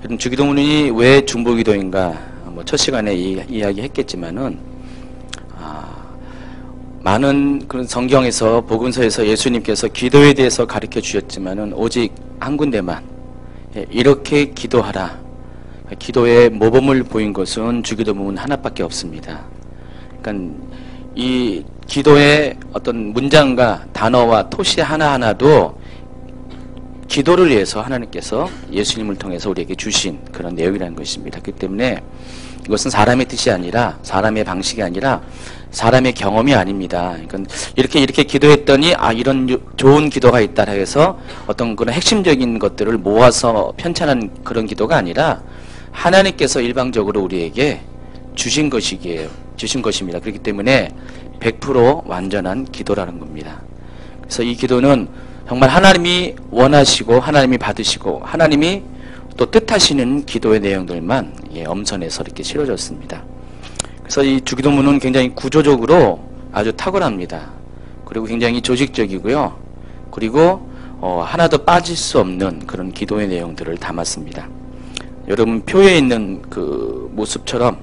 그럼 주기도문이 왜 중보기도인가? 뭐 첫 시간에 이야기했겠지만은 많은 그런 성경에서 복음서에서 예수님께서 기도에 대해서 가르쳐 주셨지만은 오직 한 군데만 이렇게 기도하라. 기도의 모범을 보인 것은 주기도문 하나밖에 없습니다. 그러니까 이 기도의 어떤 문장과 단어와 토시 하나하나도 기도를 위해서 하나님께서 예수님을 통해서 우리에게 주신 그런 내용이라는 것입니다. 그렇기 때문에 이것은 사람의 뜻이 아니라 사람의 방식이 아니라 사람의 경험이 아닙니다. 그러니까 이렇게 기도했더니 이런 좋은 기도가 있다 해서 어떤 그런 핵심적인 것들을 모아서 편찬한 그런 기도가 아니라 하나님께서 일방적으로 우리에게 주신 것입니다. 그렇기 때문에 100% 완전한 기도라는 겁니다. 그래서 이 기도는 정말 하나님이 원하시고 하나님이 받으시고 하나님이 또 뜻하시는 기도의 내용들만 엄선해서 이렇게 실어졌습니다. 그래서 이 주기도문은 굉장히 구조적으로 아주 탁월합니다. 그리고 굉장히 조직적이고요. 그리고 하나도 빠질 수 없는 그런 기도의 내용들을 담았습니다. 여러분 표에 있는 그 모습처럼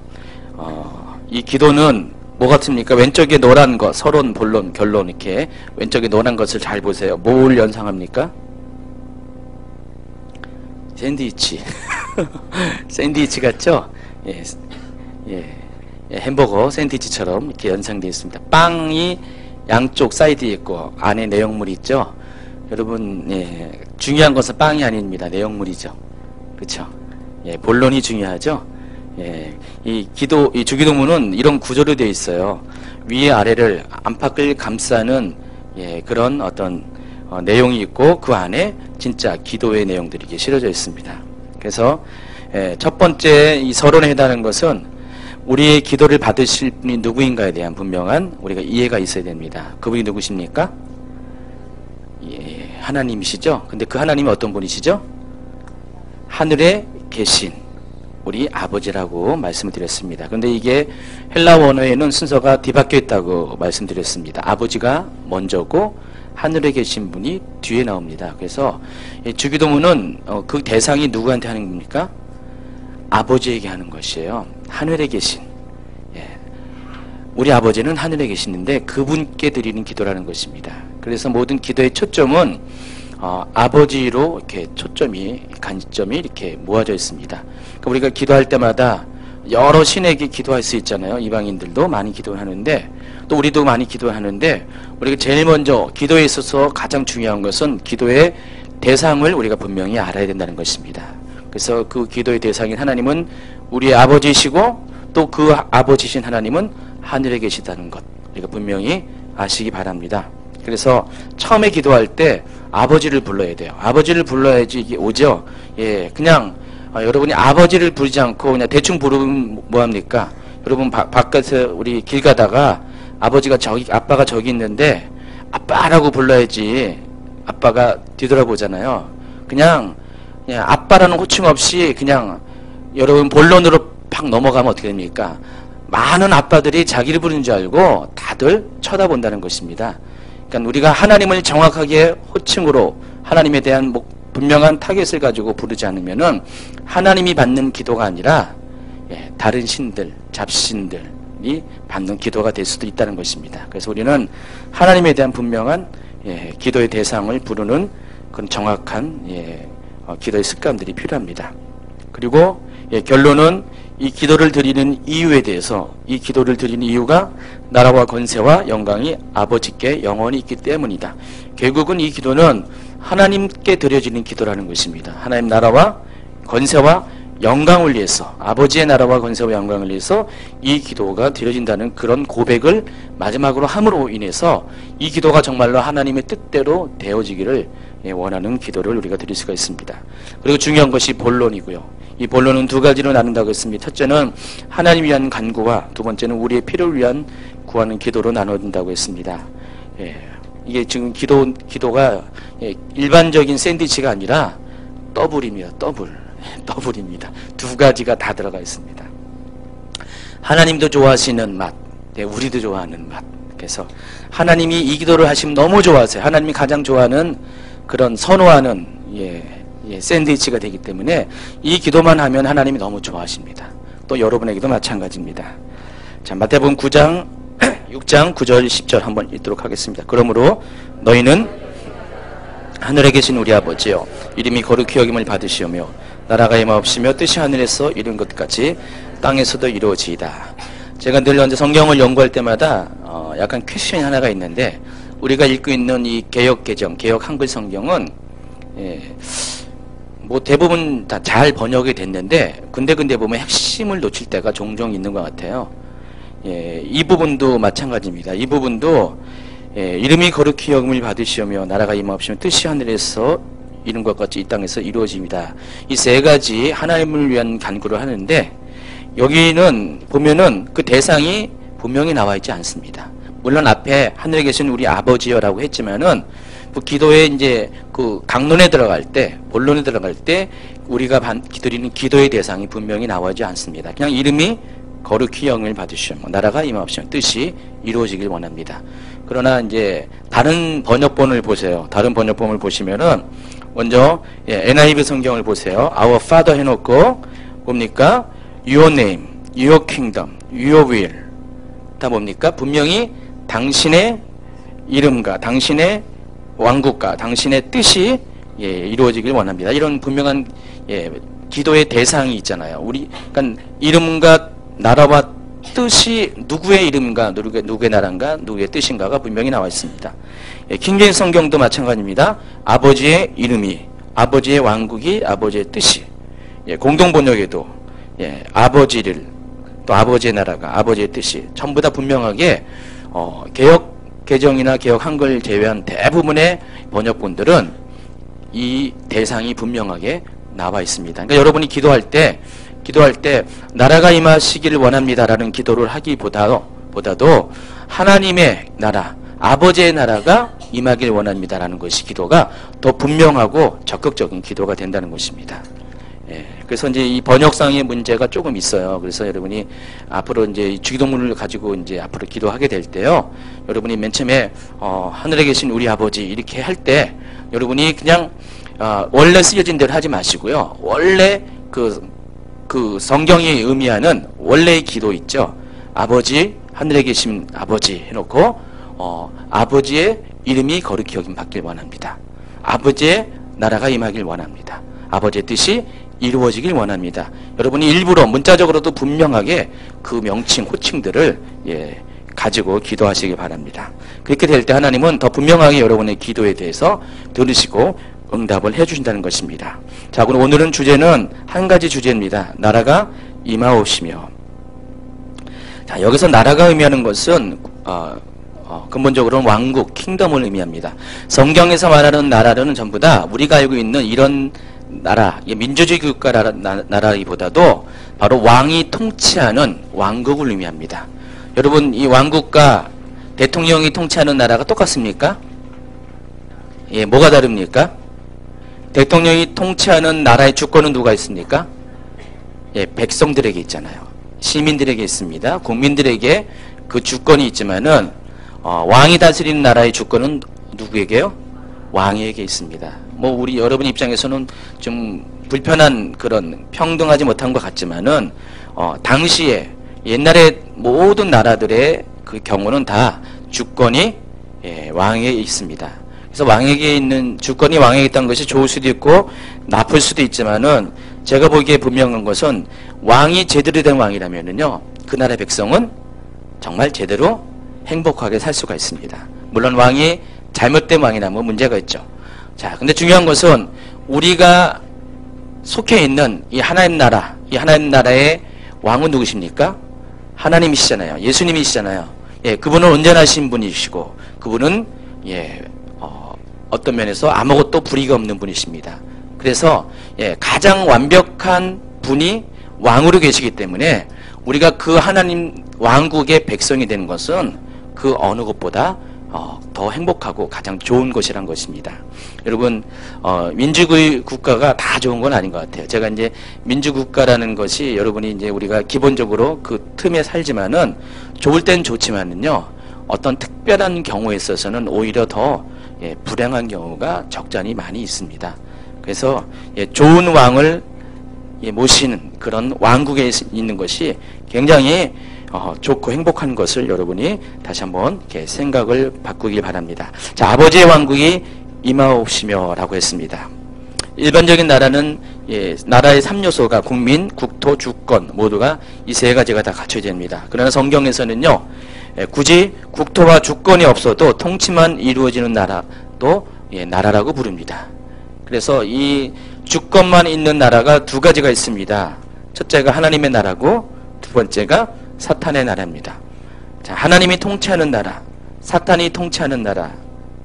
이 기도는 뭐 같습니까? 왼쪽에 노란 거, 서론, 본론, 결론 이렇게 왼쪽에 노란 것을 잘 보세요. 뭘 연상합니까? 샌드위치. 샌드위치 같죠? 햄버거 샌드위치처럼 이렇게 연상되어 있습니다. 빵이 양쪽 사이드에 있고 안에 내용물이 있죠? 여러분, 중요한 것은 빵이 아닙니다. 내용물이죠. 그렇죠? 본론이 중요하죠? 이 주기도문은 이런 구조로 되어 있어요. 위에 아래를 안팎을 감싸는 그런 어떤 내용이 있고 그 안에 진짜 기도의 내용들이 이렇게 실어져 있습니다. 그래서 첫 번째 이 서론에 해당하는 것은 우리의 기도를 받으실 분이 누구인가에 대한 분명한 우리가 이해가 있어야 됩니다. 그분이 누구십니까? 하나님이시죠. 근데 그 하나님이 어떤 분이시죠? 하늘에 계신 우리 아버지라고 말씀을 드렸습니다. 그런데 이게 헬라 원어에는 순서가 뒤바뀌어 있다고 말씀드렸습니다. 아버지가 먼저고 하늘에 계신 분이 뒤에 나옵니다. 그래서 주기도문은 그 대상이 누구한테 하는 겁니까? 아버지에게 하는 것이에요. 하늘에 계신 우리 아버지는 하늘에 계시는데 그분께 드리는 기도라는 것입니다. 그래서 모든 기도의 초점은 아버지로 이렇게 초점이 관점이 이렇게 모아져 있습니다. 그러니까 우리가 기도할 때마다 여러 신에게 기도할 수 있잖아요. 이방인들도 많이 기도를 하는데 또 우리도 많이 기도하는데 우리가 제일 먼저 기도에 있어서 가장 중요한 것은 기도의 대상을 우리가 분명히 알아야 된다는 것입니다. 그래서 그 기도의 대상인 하나님은 우리의 아버지시고 또 그 아버지신 하나님은 하늘에 계시다는 것 우리가 분명히 아시기 바랍니다. 그래서 처음에 기도할 때 아버지를 불러야 돼요. 아버지를 불러야지 이게 오죠. 그냥 여러분이 아버지를 부르지 않고 그냥 대충 부르면 뭐합니까? 여러분 바깥에 우리 길 가다가 아버지가 아빠가 저기 있는데 아빠라고 불러야지 아빠가 뒤돌아보잖아요. 그냥 아빠라는 호칭 없이 그냥 여러분 본론으로 팍 넘어가면 어떻게 됩니까? 많은 아빠들이 자기를 부르는 줄 알고 다들 쳐다본다는 것입니다. 그러니까 우리가 하나님을 정확하게 호칭으로 하나님에 대한 분명한 타겟을 가지고 부르지 않으면은 하나님이 받는 기도가 아니라 다른 신들, 잡신들이 받는 기도가 될 수도 있다는 것입니다. 그래서 우리는 하나님에 대한 분명한 기도의 대상을 부르는 그런 정확한 기도의 습관들이 필요합니다. 그리고 결론은 이 기도를 드리는 이유에 대해서 이 기도를 드리는 이유가 나라와 권세와 영광이 아버지께 영원히 있기 때문이다. 결국은 이 기도는 하나님께 드려지는 기도라는 것입니다. 하나님 나라와 권세와 영광을 위해서 아버지의 나라와 권세와 영광을 위해서 이 기도가 드려진다는 그런 고백을 마지막으로 함으로 인해서 이 기도가 정말로 하나님의 뜻대로 되어지기를 원하는 기도를 우리가 드릴 수가 있습니다. 그리고 중요한 것이 본론이고요. 이 본론은 두 가지로 나눈다고 했습니다. 첫째는 하나님 위한 간구와 두 번째는 우리의 필요를 위한 구하는 기도로 나눠진다고 했습니다. 이게 지금 기도가 일반적인 샌드위치가 아니라 더블입니다. 더블입니다. 두 가지가 다 들어가 있습니다. 하나님도 좋아하시는 맛, 우리도 좋아하는 맛. 그래서 하나님이 이 기도를 하시면 너무 좋아하세요. 하나님이 가장 좋아하는 그런 선호하는 샌드위치가 되기 때문에 이 기도만 하면 하나님이 너무 좋아하십니다. 또 여러분에게도 마찬가지입니다. 자, 마태복음 9장 6장 9절 10절 한번 읽도록 하겠습니다. 그러므로 너희는 하늘에 계신 우리 아버지여 이름이 거룩히 여김을 받으시오며 나라가 임하옵시며 뜻이 하늘에서 이룬 것 같이 땅에서도 이루어지이다. 제가 늘 언제 성경을 연구할 때마다 약간 퀘스천이 하나가 있는데, 우리가 읽고 있는 이 개역 개정, 개역 한글 성경은 뭐 대부분 다 잘 번역이 됐는데 근데 보면 핵심을 놓칠 때가 종종 있는 것 같아요. 이 부분도 마찬가지입니다. 이 부분도 이름이 거룩히 여김을 받으시오며 나라가 임하옵시며 뜻이 하늘에서 이룬 것 같이 이 땅에서 이루어집니다. 이 세 가지 하나님을 위한 간구를 하는데, 여기는 보면은 그 대상이 분명히 나와 있지 않습니다. 물론 앞에 하늘에 계신 우리 아버지여라고 했지만은 그 기도에 이제 그 강론에 들어갈 때, 본론에 들어갈 때 우리가 드리는 기도의 대상이 분명히 나오지 않습니다. 그냥 이름이 거룩히 영을 받으시오. 나라가 임하옵시며 뜻이 이루어지길 원합니다. 그러나 이제 다른 번역본을 보세요. 다른 번역본을 보시면은 먼저 NIV 성경을 보세요. Our Father 해놓고 뭡니까? Your name, Your kingdom, Your will. 다 뭡니까? 분명히 당신의 이름과 당신의 왕국과 당신의 뜻이 이루어지길 원합니다. 이런 분명한 기도의 대상이 있잖아요. 그러니까 이름과 나라와 뜻이 누구의 이름과 누구의 나라인가 누구의 뜻인가가 분명히 나와 있습니다. 킹제임스 성경도 마찬가지입니다. 아버지의 이름이, 아버지의 왕국이, 아버지의 뜻이, 공동 번역에도 아버지를, 또 아버지의 나라가, 아버지의 뜻이 전부 다 분명하게 개역 개정이나 개역 한글 제외한 대부분의 번역본들은 이 대상이 분명하게 나와 있습니다. 그러니까 여러분이 기도할 때 나라가 임하시기를 원합니다라는 기도를 하기보다도 하나님의 나라, 아버지의 나라가 임하길 원합니다라는 것이 기도가 더 분명하고 적극적인 기도가 된다는 것입니다. 그래서 이제 이 번역상의 문제가 조금 있어요. 그래서 여러분이 앞으로 이제 주기도문을 가지고 이제 앞으로 기도하게 될 때요, 여러분이 맨 처음에 하늘에 계신 우리 아버지 이렇게 할 때 여러분이 그냥 원래 쓰여진 대로 하지 마시고요. 원래 그 성경이 의미하는 원래의 기도 있죠. 아버지, 하늘에 계신 아버지 해놓고 아버지의 이름이 거룩히 여김 받길 원합니다. 아버지의 나라가 임하길 원합니다. 아버지의 뜻이 이루어지길 원합니다. 여러분이 일부러 문자적으로도 분명하게 그 명칭, 호칭들을 가지고 기도하시기 바랍니다. 그렇게 될 때 하나님은 더 분명하게 여러분의 기도에 대해서 들으시고 응답을 해주신다는 것입니다. 자, 그럼 오늘은 주제는 한 가지 주제입니다. 나라가 임하옵시며. 자, 여기서 나라가 의미하는 것은 근본적으로는 왕국, 킹덤을 의미합니다. 성경에서 말하는 나라는 전부 다 우리가 알고 있는 이런 나라, 민주주의 국가 나라이보다도 바로 왕이 통치하는 왕국을 의미합니다. 여러분, 이 왕국과 대통령이 통치하는 나라가 똑같습니까? 뭐가 다릅니까? 대통령이 통치하는 나라의 주권은 누가 있습니까? 백성들에게 있잖아요. 시민들에게 있습니다. 국민들에게 그 주권이 있지만은 왕이 다스리는 나라의 주권은 누구에게요? 왕에게 있습니다. 우리 여러분 입장에서는 좀 불편한 그런 평등하지 못한 것 같지만은 당시에 옛날에 모든 나라들의 그 경우는 다 주권이 왕에게 있습니다. 그래서 왕에게 있는 주권이 왕에게 있다는 것이 좋을 수도 있고 나쁠 수도 있지만은 제가 보기에 분명한 것은 왕이 제대로 된 왕이라면은요, 그 나라의 백성은 정말 제대로 행복하게 살 수가 있습니다. 물론 왕이 잘못된 왕이라면 문제가 있죠. 자, 근데 중요한 것은 우리가 속해 있는 이 하나님 나라, 이 하나님 나라의 왕은 누구십니까? 하나님이시잖아요. 예수님이시잖아요. 그분은 온전하신 분이시고 그분은 어떤 면에서 아무것도 불의가 없는 분이십니다. 그래서 가장 완벽한 분이 왕으로 계시기 때문에 우리가 그 하나님 왕국의 백성이 되는 것은 그 어느 것보다 더 행복하고 가장 좋은 것이란 것입니다. 여러분, 민주주의 국가가 다 좋은 건 아닌 것 같아요. 제가 이제 민주국가라는 것이 여러분이 이제 우리가 기본적으로 그 틈에 살지만은 좋을 땐 좋지만은요, 어떤 특별한 경우에 있어서는 오히려 더 불행한 경우가 적잖이 많이 있습니다. 그래서 좋은 왕을 모시는 그런 왕국에 있는 것이 굉장히 좋고 행복한 것을 여러분이 다시 한번 이렇게 생각을 바꾸길 바랍니다. 자, 아버지의 왕국이 임하옵시며라고 했습니다. 일반적인 나라는 나라의 3요소가 국민, 국토, 주권 모두가 이 세 가지가 다 갖춰야 됩니다. 그러나 성경에서는요, 굳이 국토와 주권이 없어도 통치만 이루어지는 나라도 나라라고 부릅니다. 그래서 이 주권만 있는 나라가 두 가지가 있습니다. 첫째가 하나님의 나라고 두 번째가 사탄의 나라입니다. 자, 하나님이 통치하는 나라, 사탄이 통치하는 나라.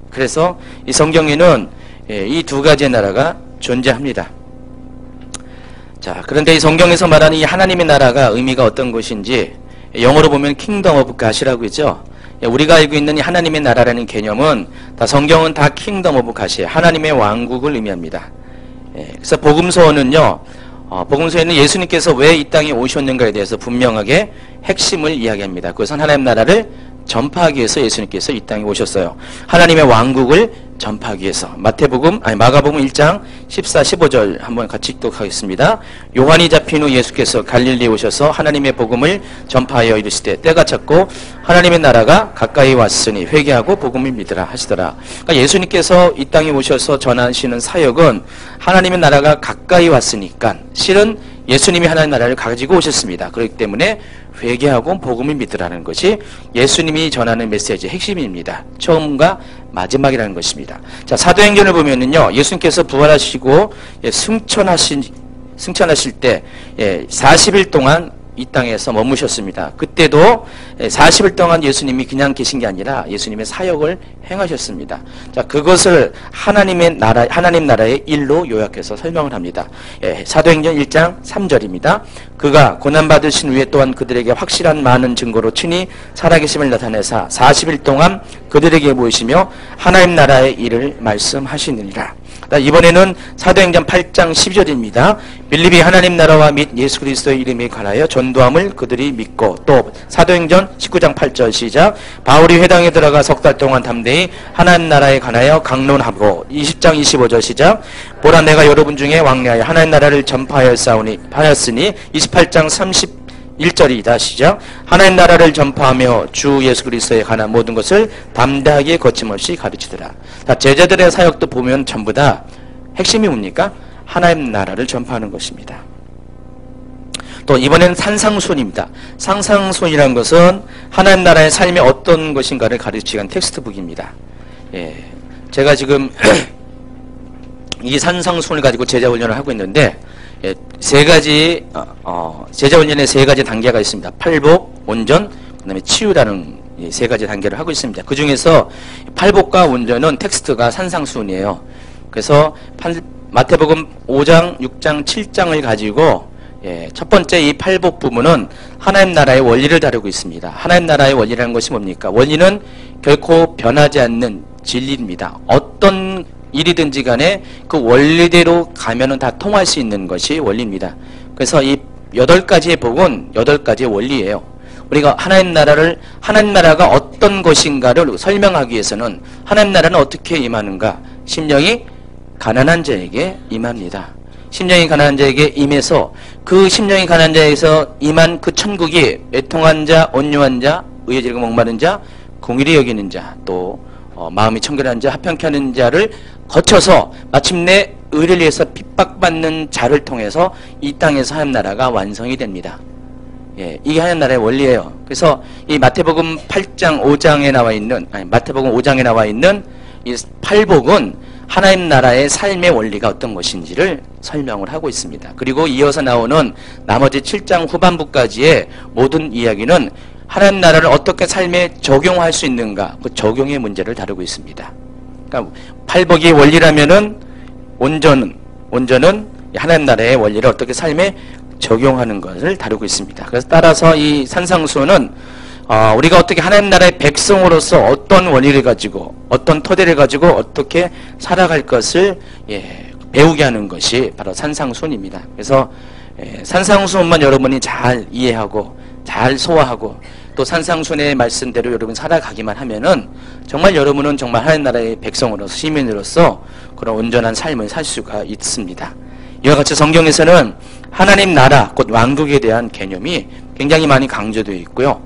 그래서 이 성경에는 이 두 가지의 나라가 존재합니다. 자, 그런데 이 성경에서 말하는 이 하나님의 나라가 의미가 어떤 것인지 영어로 보면 킹덤 오브 갓이라고 있죠. 우리가 알고 있는 이 하나님의 나라라는 개념은 다 성경은 다 킹덤 오브 갓이에요. 하나님의 왕국을 의미합니다. 그래서 복음서는요, 복음서에는 예수님께서 왜 이 땅에 오셨는가에 대해서 분명하게 핵심을 이야기합니다. 그것은 하나님 나라를 전파하기 위해서 예수님께서 이 땅에 오셨어요. 하나님의 왕국을 전파하기 위해서. 마가복음 1장 14, 15절 한번 같이 읽도록 하겠습니다. 요한이 잡힌 후 예수께서 갈릴리에 오셔서 하나님의 복음을 전파하여 이르시되 때가 찼고 하나님의 나라가 가까이 왔으니 회개하고 복음을 믿으라 하시더라. 그러니까 예수님께서 이 땅에 오셔서 전하시는 사역은 하나님의 나라가 가까이 왔으니까 실은 예수님이 하나님 나라를 가지고 오셨습니다. 그렇기 때문에 회개하고 복음을 믿으라는 것이 예수님이 전하는 메시지의 핵심입니다. 처음과 마지막이라는 것입니다. 자, 사도행전을 보면은요, 예수님께서 부활하시고 승천하실 때 40일 동안 이 땅에서 머무셨습니다. 그때도 40일 동안 예수님이 그냥 계신 게 아니라 예수님의 사역을 행하셨습니다. 자, 그것을 하나님 나라의 일로 요약해서 설명을 합니다. 사도행전 1장 3절입니다. 그가 고난받으신 후에 또한 그들에게 확실한 많은 증거로 친히 살아계심을 나타내사 40일 동안 그들에게 보이시며 하나님 나라의 일을 말씀하시느니라. 이번에는 사도행전 8장 12절입니다. 빌립이 하나님 나라와 및 예수 그리스도의 이름에 관하여 전도함을 그들이 믿고, 또 사도행전 19장 8절 시작. 바울이 회당에 들어가 석 달 동안 담대히 하나님 나라에 관하여 강론하고, 20장 25절 시작. 보라 내가 여러분 중에 왕래하여 하나님 나라를 전파하였으니 28장 31절이다 시작. 하나님 나라를 전파하며 주 예수 그리스도에 관한 모든 것을 담대하게 거침없이 가르치더라. 자, 제자들의 사역도 보면 전부 다 핵심이 뭡니까? 하나님 나라를 전파하는 것입니다. 또 이번엔 산상순입니다. 산상순이라는 것은 하나님 나라의 삶이 어떤 것인가를 가르치는 텍스트북입니다. 제가 지금 이 산상순을 가지고 제자훈련을 하고 있는데 세 가지 제자훈련에 세 가지 단계가 있습니다. 팔복, 온전, 그 다음에 치유라는 세 가지 단계를 하고 있습니다. 그 중에서 팔복과 온전은 텍스트가 산상순이에요. 그래서 마태복음 5장, 6장, 7장을 가지고 첫 번째 이 팔복 부분은 하나님 나라의 원리를 다루고 있습니다. 하나님 나라의 원리라는 것이 뭡니까? 원리는 결코 변하지 않는 진리입니다. 어떤 일이든지 간에 그 원리대로 가면은 다 통할 수 있는 것이 원리입니다. 그래서 이 8가지의 복은 8가지의 원리예요. 우리가 하나님 나라가 어떤 것인가를 설명하기 위해서는 하나님 나라는 어떻게 임하는가? 심령이 가난한 자에게 임합니다. 심령이 가난한 자에게 임해서 그 심령이 가난한 자에서 임한 그 천국이 애통한 자, 온유한 자, 의에 지르고 목마른 자, 공의를 여기는 자, 또 마음이 청결한 자, 합평케 하는 자를 거쳐서 마침내 의를 위해서 핍박받는 자를 통해서 이 땅에서 하나님 나라가 완성이 됩니다. 이게 하나님 나라의 원리예요. 그래서 이 마태복음 5장에 나와 있는 이 팔복은 하나님 나라의 삶의 원리가 어떤 것인지를 설명을 하고 있습니다. 그리고 이어서 나오는 나머지 7장 후반부까지의 모든 이야기는 하나님 나라를 어떻게 삶에 적용할 수 있는가, 그 적용의 문제를 다루고 있습니다. 그러니까 팔복이 원리라면은 온전은 하나님 나라의 원리를 어떻게 삶에 적용하는 것을 다루고 있습니다. 그래서 따라서 이 산상수는 우리가 어떻게 하나님 나라의 백성으로서 어떤 원리를 가지고 어떤 토대를 가지고 어떻게 살아갈 것을 배우게 하는 것이 바로 산상수입니다. 그래서 산상수만 여러분이 잘 이해하고 잘 소화하고 또 산상순의 말씀대로 여러분 살아가기만 하면은 정말 여러분은 정말 하나님 나라의 백성으로서 시민으로서 그런 온전한 삶을 살 수가 있습니다. 이와 같이 성경에서는 하나님 나라 곧 왕국에 대한 개념이 굉장히 많이 강조되어 있고요.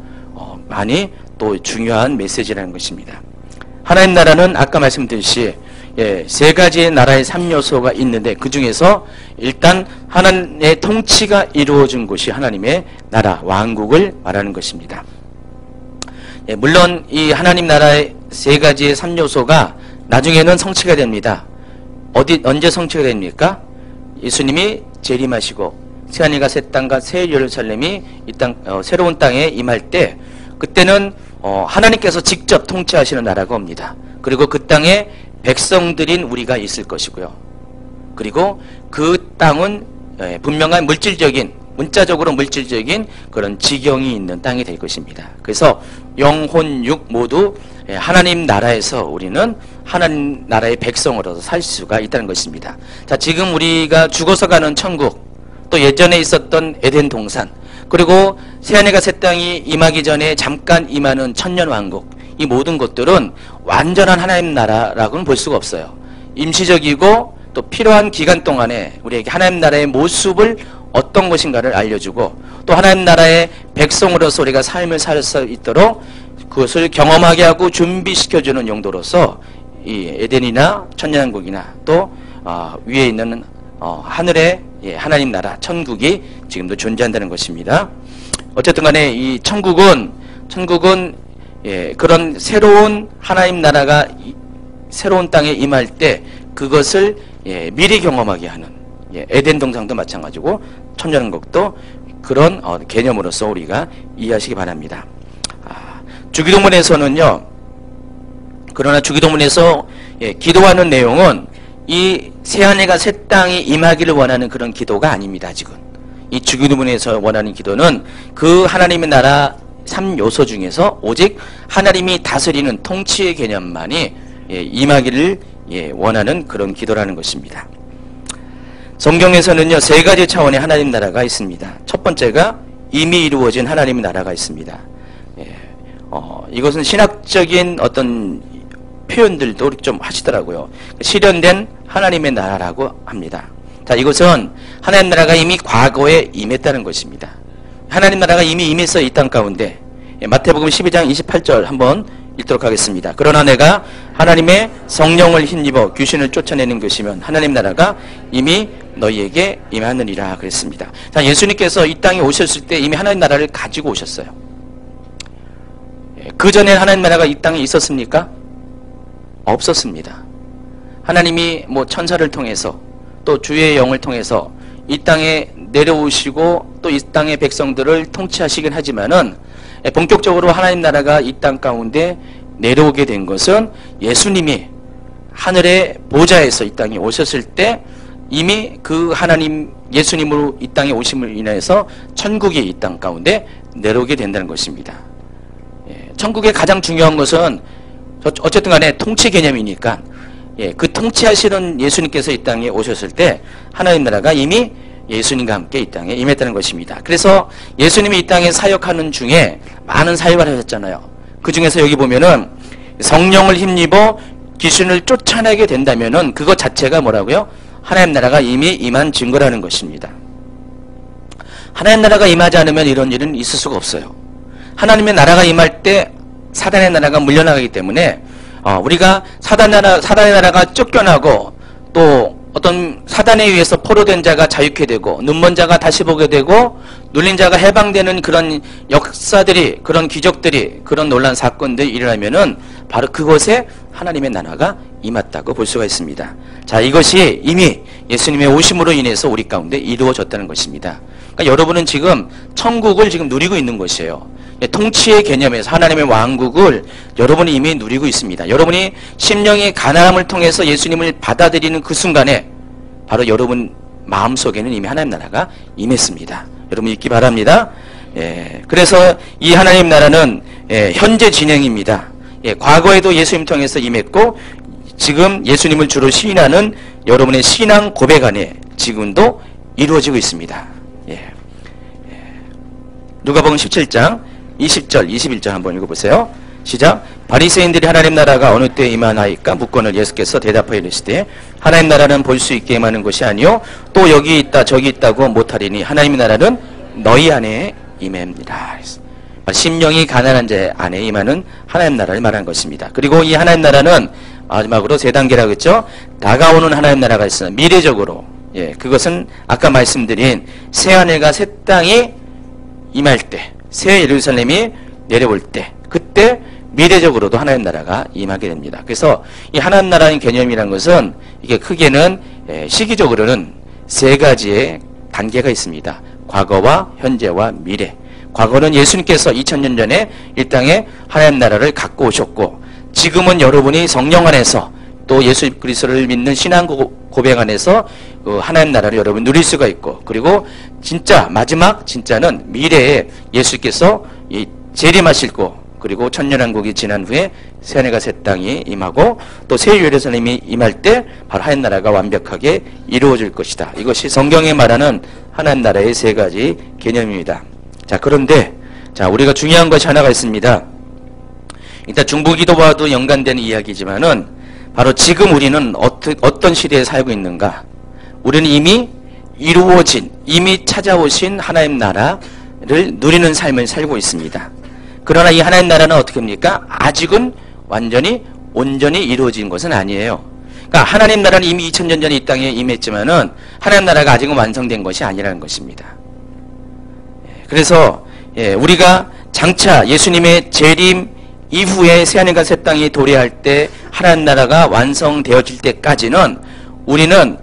많이 또 중요한 메시지라는 것입니다. 하나님 나라는 아까 말씀드렸듯이 세 가지의 나라의 3요소가 있는데 그 중에서 일단 하나님의 통치가 이루어진 곳이 하나님의 나라, 왕국을 말하는 것입니다. 물론 이 하나님 나라의 세 가지의 3요소가 나중에는 성취가 됩니다. 언제 성취가 됩니까? 예수님이 재림하시고 새하늘과 새 땅과 새 예루살렘이 이 땅, 새로운 땅에 임할 때 그때는 하나님께서 직접 통치하시는 나라가 옵니다. 그리고 그 땅에 백성들인 우리가 있을 것이고요. 그리고 그 땅은 분명한 문자적으로 물질적인 그런 지경이 있는 땅이 될 것입니다. 그래서 영혼, 육 모두 하나님 나라에서 우리는 하나님 나라의 백성으로서 살 수가 있다는 것입니다. 자, 지금 우리가 죽어서 가는 천국, 또 예전에 있었던 에덴 동산, 그리고 새하늘과 새 땅이 임하기 전에 잠깐 임하는 천년왕국, 이 모든 것들은 완전한 하나님 나라라고는 볼 수가 없어요. 임시적이고 또 필요한 기간 동안에 우리에게 하나님 나라의 모습을 어떤 것인가를 알려주고 또 하나님 나라의 백성으로서 우리가 삶을 살 수 있도록 그것을 경험하게 하고 준비시켜주는 용도로서 이 에덴이나 천년왕국이나 또 위에 있는 하늘의 하나님 나라 천국이 지금도 존재한다는 것입니다. 어쨌든 간에 이 천국은 그런 새로운 하나님 나라가 새로운 땅에 임할 때 그것을 미리 경험하게 하는 에덴 동산도 마찬가지고 천년왕국도 그런 개념으로서 우리가 이해하시기 바랍니다. 주기도문에서는요, 그러나 주기도문에서 기도하는 내용은 이 새하늘과 새 땅이 임하기를 원하는 그런 기도가 아닙니다. 아직은 이 주기도문에서 원하는 기도는 그 하나님의 나라 3요소 중에서 오직 하나님이 다스리는 통치의 개념만이 임하기를 원하는 그런 기도라는 것입니다. 성경에서는요, 세 가지 차원의 하나님 나라가 있습니다. 첫 번째가 이미 이루어진 하나님의 나라가 있습니다. 이것은 신학적인 어떤 표현들도 좀 하시더라고요. 실현된 하나님의 나라라고 합니다. 자, 이것은 하나님 나라가 이미 과거에 임했다는 것입니다. 하나님 나라가 이미 임했어 이 땅 가운데. 마태복음 12장 28절 한번 읽도록 하겠습니다. 그러나 내가 하나님의 성령을 힘입어 귀신을 쫓아내는 것이면 하나님 나라가 이미 너희에게 임하느니라 그랬습니다. 자, 예수님께서 이 땅에 오셨을 때 이미 하나님 나라를 가지고 오셨어요. 그 전에 하나님 나라가 이 땅에 있었습니까? 없었습니다. 하나님이 천사를 통해서 또 주의 영을 통해서 이 땅에 내려오시고 또 이 땅의 백성들을 통치하시긴 하지만은 본격적으로 하나님 나라가 이 땅 가운데 내려오게 된 것은 예수님이 하늘의 보좌에서 이 땅에 오셨을 때 이미 그 하나님 예수님으로 이 땅에 오심을 인해서 천국이 이 땅 가운데 내려오게 된다는 것입니다. 천국의 가장 중요한 것은 어쨌든 간에 통치 개념이니까 그 통치하시는 예수님께서 이 땅에 오셨을 때 하나님 나라가 이미 예수님과 함께 이 땅에 임했다는 것입니다. 그래서 예수님이 이 땅에 사역하는 중에 많은 사역을 하셨잖아요. 그 중에서 여기 보면은 성령을 힘입어 귀신을 쫓아내게 된다면은 그것 자체가 뭐라고요? 하나님 나라가 이미 임한 증거라는 것입니다. 하나님 나라가 임하지 않으면 이런 일은 있을 수가 없어요. 하나님의 나라가 임할 때 사단의 나라가 물려나가기 때문에 우리가 사단의 나라가 쫓겨나고 또 어떤 사단에 의해서 포로된 자가 자유케 되고 눈먼 자가 다시 보게 되고 눌린 자가 해방되는 그런 역사들이 그런 기적들이 그런 놀란 사건들이 일어나면은 바로 그곳에 하나님의 나라가 임했다고 볼 수가 있습니다. 자, 이것이 이미 예수님의 오심으로 인해서 우리 가운데 이루어졌다는 것입니다. 그러니까 여러분은 지금 천국을 지금 누리고 있는 것이에요. 통치의 개념에서 하나님의 왕국을 여러분이 이미 누리고 있습니다. 여러분이 심령의 가난함을 통해서 예수님을 받아들이는 그 순간에 바로 여러분 마음속에는 이미 하나님 나라가 임했습니다. 여러분 잊기 바랍니다. 그래서 이 하나님 나라는 현재 진행입니다. 과거에도 예수님 통해서 임했고 지금 예수님을 주로 시인하는 여러분의 신앙 고백 안에 지금도 이루어지고 있습니다. 누가복음 17장 20절 21절 한번 읽어보세요. 시작. 바리새인들이 하나님 나라가 어느 때에 임하나이까 묻거늘 예수께서 대답하여 이르시되 하나님 나라는 볼 수 있게 임하는 것이 아니요 또 여기 있다 저기 있다고 못하리니 하나님의 나라는 너희 안에 임합니다. 심령이 가난한 자 안에 임하는 하나님 나라를 말하는 것입니다. 그리고 이 하나님 나라는 마지막으로 세 단계라고 했죠. 다가오는 하나님 나라가 있으나 미래적으로 그것은 아까 말씀드린 새하늘과 새 땅이 임할 때, 새 예루살렘이 내려올 때, 그때 미래적으로도 하나님 나라가 임하게 됩니다. 그래서 이 하나님 나라의 개념이라는 것은 이게 크게는 시기적으로는 세 가지의 단계가 있습니다. 과거와 현재와 미래. 과거는 예수님께서 2000년 전에 이 땅에 하나님 나라를 갖고 오셨고, 지금은 여러분이 성령 안에서 또 예수 그리스도를 믿는 신앙 고백 안에서 하나님 나라를 여러분 누릴 수가 있고, 그리고 진짜 마지막 진짜는 미래에 예수께서 재림하실 거, 그리고 천년왕국이 지난 후에 새하늘과 새 땅이 임하고 또 새 예루살렘이 임할 때 바로 하나님 나라가 완벽하게 이루어질 것이다. 이것이 성경에 말하는 하나님 나라의 세 가지 개념입니다. 자, 그런데 우리가 중요한 것이 하나가 있습니다. 일단 중보기도와도 연관되는 이야기지만은 바로 지금 우리는 어떤 시대에 살고 있는가? 우리는 이미 이루어진, 이미 찾아오신 하나님 나라를 누리는 삶을 살고 있습니다. 그러나 이 하나님 나라는 어떻게 합니까? 아직은 온전히 이루어진 것은 아니에요. 그러니까 하나님 나라는 이미 2000년 전에 이 땅에 임했지만은 하나님 나라가 아직은 완성된 것이 아니라는 것입니다. 그래서 우리가 장차 예수님의 재림 이후에 새하늘과 새 땅이 도래할 때 하나님 나라가 완성되어질 때까지는 우리는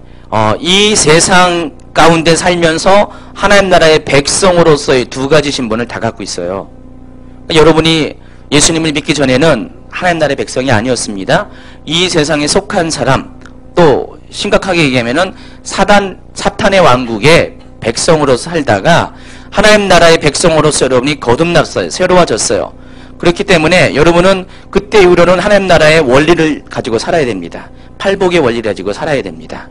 이 세상 가운데 살면서 하나님 나라의 백성으로서의 두 가지 신분을 다 갖고 있어요. 여러분이 예수님을 믿기 전에는 하나님 나라의 백성이 아니었습니다. 이 세상에 속한 사람, 또 심각하게 얘기하면은 사탄의 왕국의 백성으로서 살다가 하나님 나라의 백성으로서 여러분이 거듭났어요. 새로워졌어요. 그렇기 때문에 여러분은 그때 이후로는 하나님 나라의 원리를 가지고 살아야 됩니다. 팔복의 원리를 가지고 살아야 됩니다.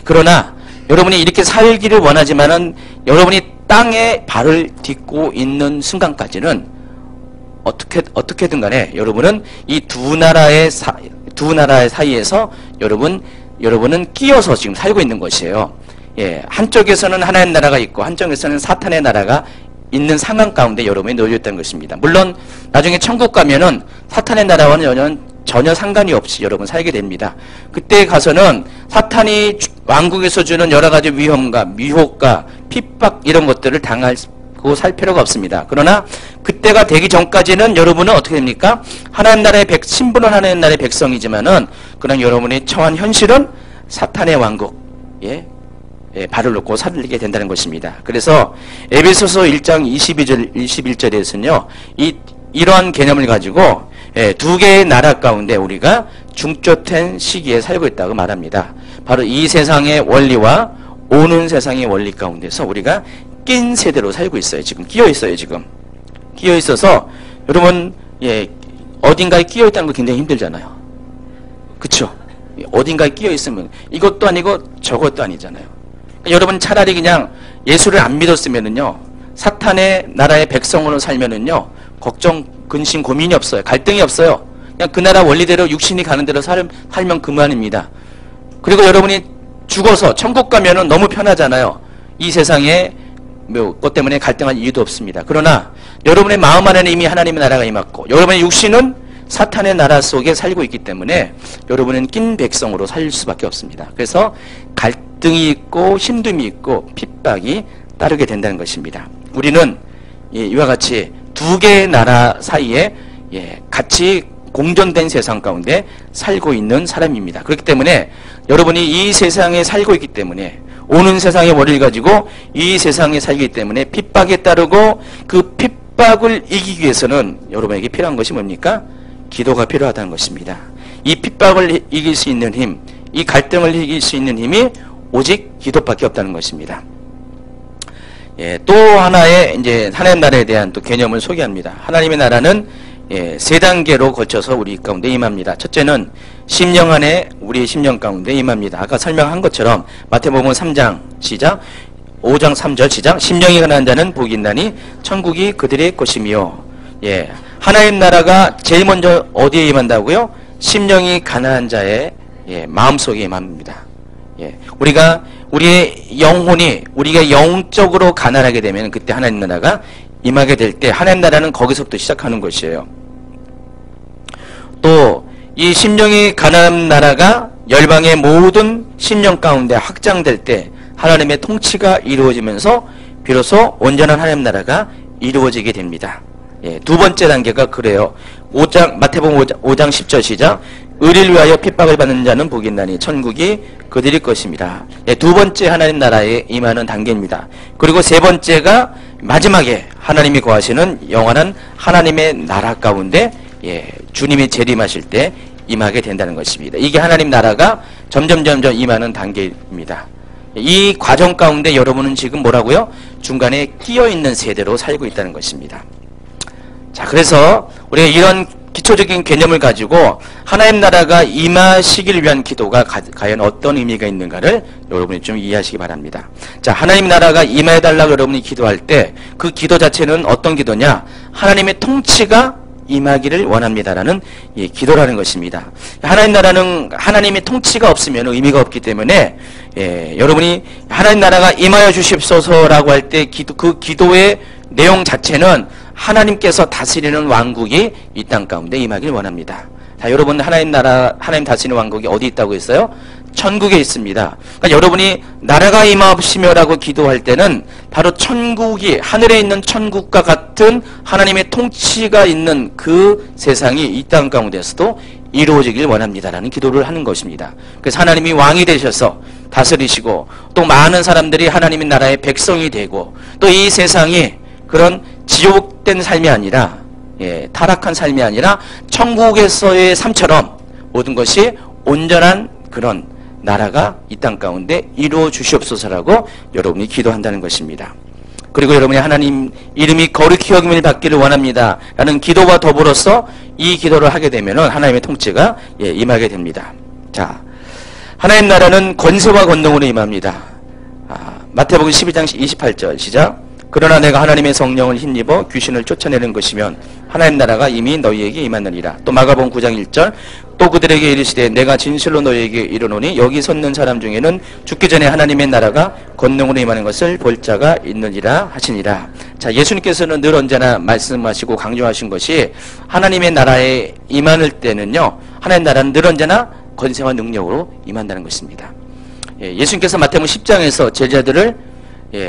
그러나 여러분이 이렇게 살기를 원하지만은 여러분이 땅에 발을 딛고 있는 순간까지는 어떻게든 간에 여러분은 이 두 나라의 사이에서 여러분은 끼어서 지금 살고 있는 것이에요. 한쪽에서는 하나님 나라가 있고 한쪽에서는 사탄의 나라가 있는 상황 가운데 여러분이 놓여 있다는 것입니다. 물론 나중에 천국 가면은 사탄의 나라와는 전혀 상관이 없이 여러분 살게 됩니다. 그때 가서는 사탄이 왕국에서 주는 여러 가지 위험과 미혹과 핍박 이런 것들을 당하고 살 필요가 없습니다. 그러나 그때가 되기 전까지는 여러분은 어떻게 됩니까? 하나님 나라의 신분은 하나님 나라의 백성이지만은 그런 여러분이 처한 현실은 사탄의 왕국에 발을 놓고 살게 된다는 것입니다. 그래서 에베소서 1장 21절에서는요, 이러한 개념을 가지고 두 개의 나라 가운데 우리가 중첩된 시기에 살고 있다고 말합니다. 바로 이 세상의 원리와 오는 세상의 원리 가운데서 우리가 낀 세대로 살고 있어요. 지금 끼어 있어요. 지금 끼어 있어서 여러분 어딘가에 끼어 있다는 거 굉장히 힘들잖아요. 그렇죠? 어딘가에 끼어 있으면 이것도 아니고 저것도 아니잖아요. 여러분 차라리 그냥 예수를 안 믿었으면은요, 사탄의 나라의 백성으로 살면은요, 걱정, 근심, 고민이 없어요. 갈등이 없어요. 그냥 그 나라 원리대로 육신이 가는 대로 살면 그만입니다. 그리고 여러분이 죽어서 천국 가면은 너무 편하잖아요. 이 세상에 것 때문에 갈등할 이유도 없습니다. 그러나 여러분의 마음 안에는 이미 하나님의 나라가 임했고 여러분의 육신은 사탄의 나라 속에 살고 있기 때문에 여러분은 낀 백성으로 살 수밖에 없습니다. 그래서 갈등이 있고 힘듦이 있고 핍박이 따르게 된다는 것입니다. 우리는 이와 같이 두 개의 나라 사이에 같이 공존된 세상 가운데 살고 있는 사람입니다. 그렇기 때문에 여러분이 이 세상에 살고 있기 때문에 오는 세상의 원리를 가지고 이 세상에 살기 때문에 핍박에 따르고 그 핍박을 이기기 위해서는 여러분에게 필요한 것이 뭡니까? 기도가 필요하다는 것입니다. 이 핍박을 이길 수 있는 힘, 이 갈등을 이길 수 있는 힘이 오직 기도밖에 없다는 것입니다. 또 하나의 이제 하나님 나라에 대한 또 개념을 소개합니다. 하나님의 나라는 세 단계로 거쳐서 우리 가운데 임합니다. 첫째는 심령 안에 우리의 심령 가운데 임합니다. 아까 설명한 것처럼 마태복음 3장 시작 5장 3절 시작. 심령이 가난한 자는 복이 있나니 천국이 그들의 것이며. 예, 하나님 나라가 제일 먼저 어디에 임한다고요? 심령이 가난한 자의 마음속에 임합니다. 예, 우리의 영혼이 우리가 영적으로 가난하게 되면 그때 하나님 나라가 임하게 될 때 하나님 나라는 거기서부터 시작하는 것이에요. 또 이 심령이 가난한 나라가 열방의 모든 심령 가운데 확장될 때 하나님의 통치가 이루어지면서 비로소 온전한 하나님 나라가 이루어지게 됩니다. 예, 두 번째 단계가 그래요. 마태복음 5장 10절 시작. 의리를 위하여 핍박을 받는 자는 복이 있나니 천국이 그들일 것입니다. 예, 두 번째 하나님 나라에 임하는 단계입니다. 그리고 세 번째가 마지막에 하나님이 거하시는 영원한 하나님의 나라 가운데 주님이 재림하실 때 임하게 된다는 것입니다. 이게 하나님 나라가 점점 임하는 단계입니다. 이 과정 가운데 여러분은 지금 뭐라고요? 중간에 끼어있는 세대로 살고 있다는 것입니다. 자, 그래서 우리가 이런 기초적인 개념을 가지고 하나님 나라가 임하시기를 위한 기도가 과연 어떤 의미가 있는가를 여러분이 좀 이해하시기 바랍니다. 자, 하나님 나라가 임해달라고 여러분이 기도할 때 그 기도 자체는 어떤 기도냐? 하나님의 통치가 임하기를 원합니다라는 기도라는 것입니다. 하나님 나라는 하나님의 통치가 없으면 의미가 없기 때문에 여러분이 하나님 나라가 임하여 주십소서라고 할 때 그 기도의 내용 자체는 하나님께서 다스리는 왕국이 이 땅 가운데 임하길 원합니다. 자, 여러분 하나님 나라, 하나님 다스리는 왕국이 어디 있다고 했어요? 천국에 있습니다. 그러니까 여러분이 나라가 임하시며라고 기도할 때는 바로 천국이 하늘에 있는 천국과 같은 하나님의 통치가 있는 그 세상이 이 땅 가운데서도 이루어지길 원합니다라는 기도를 하는 것입니다. 그래서 하나님이 왕이 되셔서 다스리시고 또 많은 사람들이 하나님의 나라의 백성이 되고 또 이 세상이 그런 지옥된 삶이 아니라 타락한 삶이 아니라 천국에서의 삶처럼 모든 것이 온전한 그런 나라가 이 땅 가운데 이루어 주시옵소서라고 여러분이 기도한다는 것입니다. 그리고 여러분이 하나님 이름이 거룩히 여김을 받기를 원합니다 라는 기도와 더불어서 이 기도를 하게 되면 하나님의 통치가 임하게 됩니다. 자, 하나님 나라는 권세와 권능으로 임합니다. 마태복음 12장 28절 시작. 그러나 내가 하나님의 성령을 힘입어 귀신을 쫓아내는 것이면 하나님 나라가 이미 너희에게 임하느니라. 또 마가복음 9장 1절. 또 그들에게 이르시되 내가 진실로 너희에게 이르노니 여기 섰는 사람 중에는 죽기 전에 하나님의 나라가 권능으로 임하는 것을 볼 자가 있느니라 하시니라. 자, 예수님께서는 늘 언제나 말씀하시고 강조하신 것이 하나님의 나라에 임할 때는요, 하나님 나라는 늘 언제나 권세와 능력으로 임한다는 것입니다. 예수님께서 마태복음 10장에서 제자들을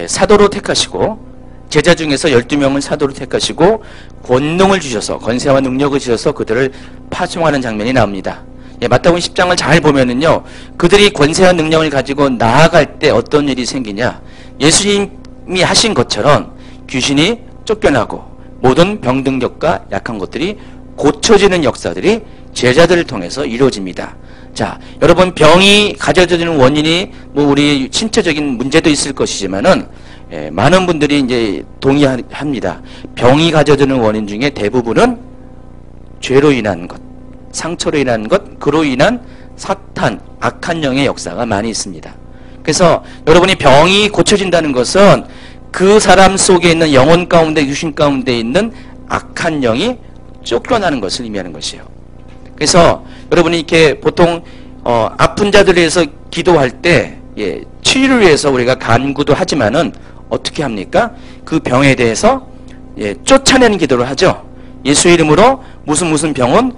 사도로 택하시고 제자 중에서 12명을 사도로 택하시고 권능을 주셔서 권세와 능력을 주셔서 그들을 파송하는 장면이 나옵니다. 마태복음 10장을 잘 보면은요, 그들이 권세와 능력을 가지고 나아갈 때 어떤 일이 생기냐, 예수님이 하신 것처럼 귀신이 쫓겨나고 모든 병등력과 약한 것들이 고쳐지는 역사들이 제자들을 통해서 이루어집니다. 자, 여러분 병이 가져지는 원인이 뭐 우리 신체적인 문제도 있을 것이지만은 많은 분들이 이제 동의합니다. 병이 가져지는 원인 중에 대부분은 죄로 인한 것, 상처로 인한 것, 그로 인한 사탄, 악한 영의 역사가 많이 있습니다. 그래서 여러분이 병이 고쳐진다는 것은 그 사람 속에 있는 영혼 가운데, 유신 가운데 있는 악한 영이 쫓겨나는 것을 의미하는 것이에요. 그래서 여러분이 이렇게 보통 아픈 자들을 위해서 기도할 때 치유를 위해서 우리가 간구도 하지만은 어떻게 합니까? 그 병에 대해서 쫓아내는 기도를 하죠. 예수 이름으로 무슨 병은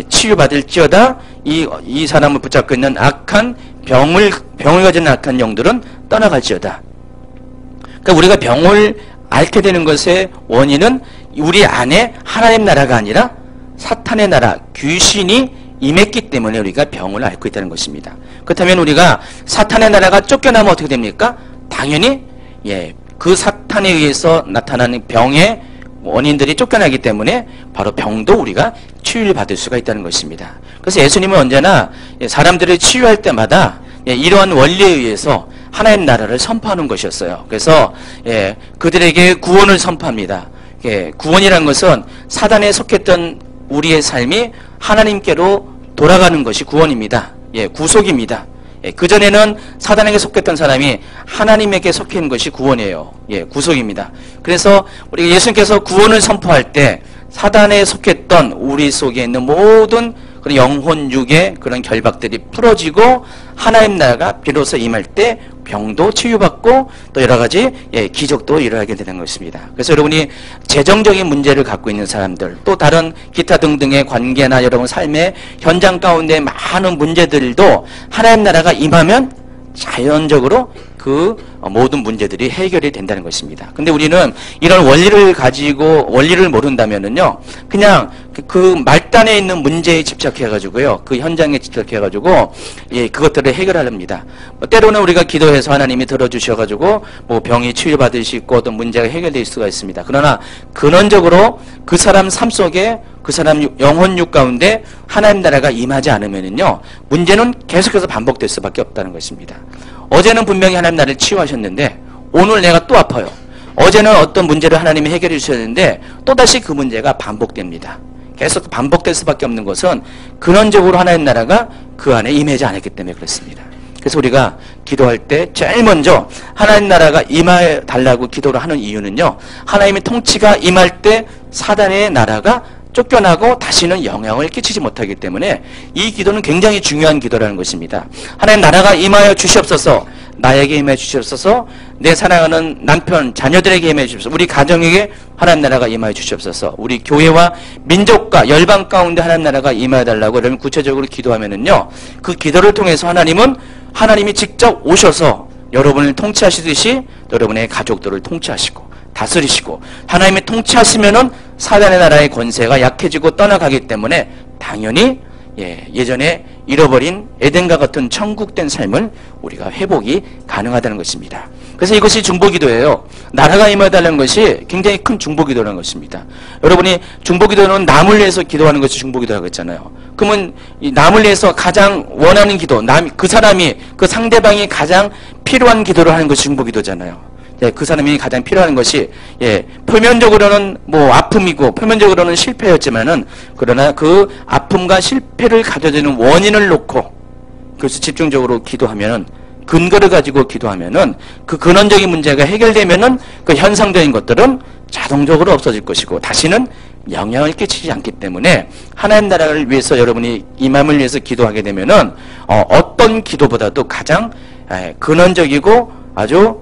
치유받을지어다. 이 사람을 붙잡고 있는 악한 병을 가진 악한 영들은 떠나갈지어다. 그러니까 우리가 병을 앓게 되는 것의 원인은 우리 안에 하나님 나라가 아니라 사탄의 나라, 귀신이 임했기 때문에 우리가 병을 앓고 있다는 것입니다. 그렇다면 우리가 사탄의 나라가 쫓겨나면 어떻게 됩니까? 당연히 그 사탄에 의해서 나타나는 병의 원인들이 쫓겨나기 때문에 바로 병도 우리가 치유를 받을 수가 있다는 것입니다. 그래서 예수님은 언제나 사람들을 치유할 때마다 이러한 원리에 의해서 하나님 나라를 선포하는 것이었어요. 그래서 그들에게 구원을 선포합니다. 구원이라는 것은 사단에 속했던 우리의 삶이 하나님께로 돌아가는 것이 구원입니다. 구속입니다. 그전에는 사단에게 속했던 사람이 하나님에게 속한 것이 구원이에요. 구속입니다. 그래서 우리 예수님께서 구원을 선포할 때 사단에 속했던 우리 속에 있는 모든 그런 영혼 육의 그런 결박들이 풀어지고 하나님 나라가 비로소 임할 때 병도 치유받고 또 여러 가지 기적도 일어나게 되는 것입니다. 그래서 여러분이 재정적인 문제를 갖고 있는 사람들 또 다른 기타 등등의 관계나 여러분 삶의 현장 가운데 많은 문제들도 하나님 나라가 임하면 자연적으로 그 모든 문제들이 해결이 된다는 것입니다. 근데 우리는 이런 원리를 가지고 원리를 모른다면은요, 그냥 그 말단에 있는 문제에 집착해가지고요, 그 현장에 집착해가지고 그것들을 해결하렵니다. 때로는 우리가 기도해서 하나님이 들어주셔가지고 뭐 병이 치유받을 수 있고 어떤 문제가 해결될 수가 있습니다. 그러나 근원적으로 그 사람 삶 속에 그 사람 영혼육 가운데 하나님 나라가 임하지 않으면은요, 문제는 계속해서 반복될 수밖에 없다는 것입니다. 어제는 분명히 하나님 나를 치유하셨는데 오늘 내가 또 아파요. 어제는 어떤 문제를 하나님이 해결해 주셨는데 또다시 그 문제가 반복됩니다. 계속 반복될 수밖에 없는 것은 근원적으로 하나님 나라가 그 안에 임하지 않았기 때문에 그렇습니다. 그래서 우리가 기도할 때 제일 먼저 하나님 나라가 임해 달라고 기도를 하는 이유는요, 하나님의 통치가 임할 때 사단의 나라가 쫓겨나고 다시는 영향을 끼치지 못하기 때문에 이 기도는 굉장히 중요한 기도라는 것입니다. 하나님 나라가 임하여 주시옵소서, 나에게 임하여 주시옵소서, 내 사랑하는 남편, 자녀들에게 임하여 주시옵소서, 우리 가정에게 하나님 나라가 임하여 주시옵소서, 우리 교회와 민족과 열방 가운데 하나님 나라가 임하여 달라고 여러분 구체적으로 기도하면은요, 그 기도를 통해서 하나님이 직접 오셔서 여러분을 통치하시듯이 여러분의 가족들을 통치하시고 다스리시고 하나님이 통치하시면은 사단의 나라의 권세가 약해지고 떠나가기 때문에 당연히 예전에 잃어버린 에덴과 같은 천국된 삶을 우리가 회복이 가능하다는 것입니다. 그래서 이것이 중보기도예요. 나라가 임해달라는 것이 굉장히 큰 중보기도라는 것입니다. 여러분이 중보기도는 남을 위해서 기도하는 것이 중보기도라고 했잖아요. 그러면 이 남을 위해서 가장 원하는 기도, 그 사람이, 그 상대방이 가장 필요한 기도를 하는 것이 중보기도잖아요. 그 사람이 가장 필요한 것이 표면적으로는 뭐 아픔이고 표면적으로는 실패였지만은 그러나 그 아픔과 실패를 가져주는 원인을 놓고 그래서 집중적으로 기도하면은 근거를 가지고 기도하면은 그 근원적인 문제가 해결되면은 그 현상적인 것들은 자동적으로 없어질 것이고 다시는 영향을 끼치지 않기 때문에 하나님 나라를 위해서 여러분이 임함을 위해서 기도하게 되면은 어떤 기도보다도 가장 근원적이고 아주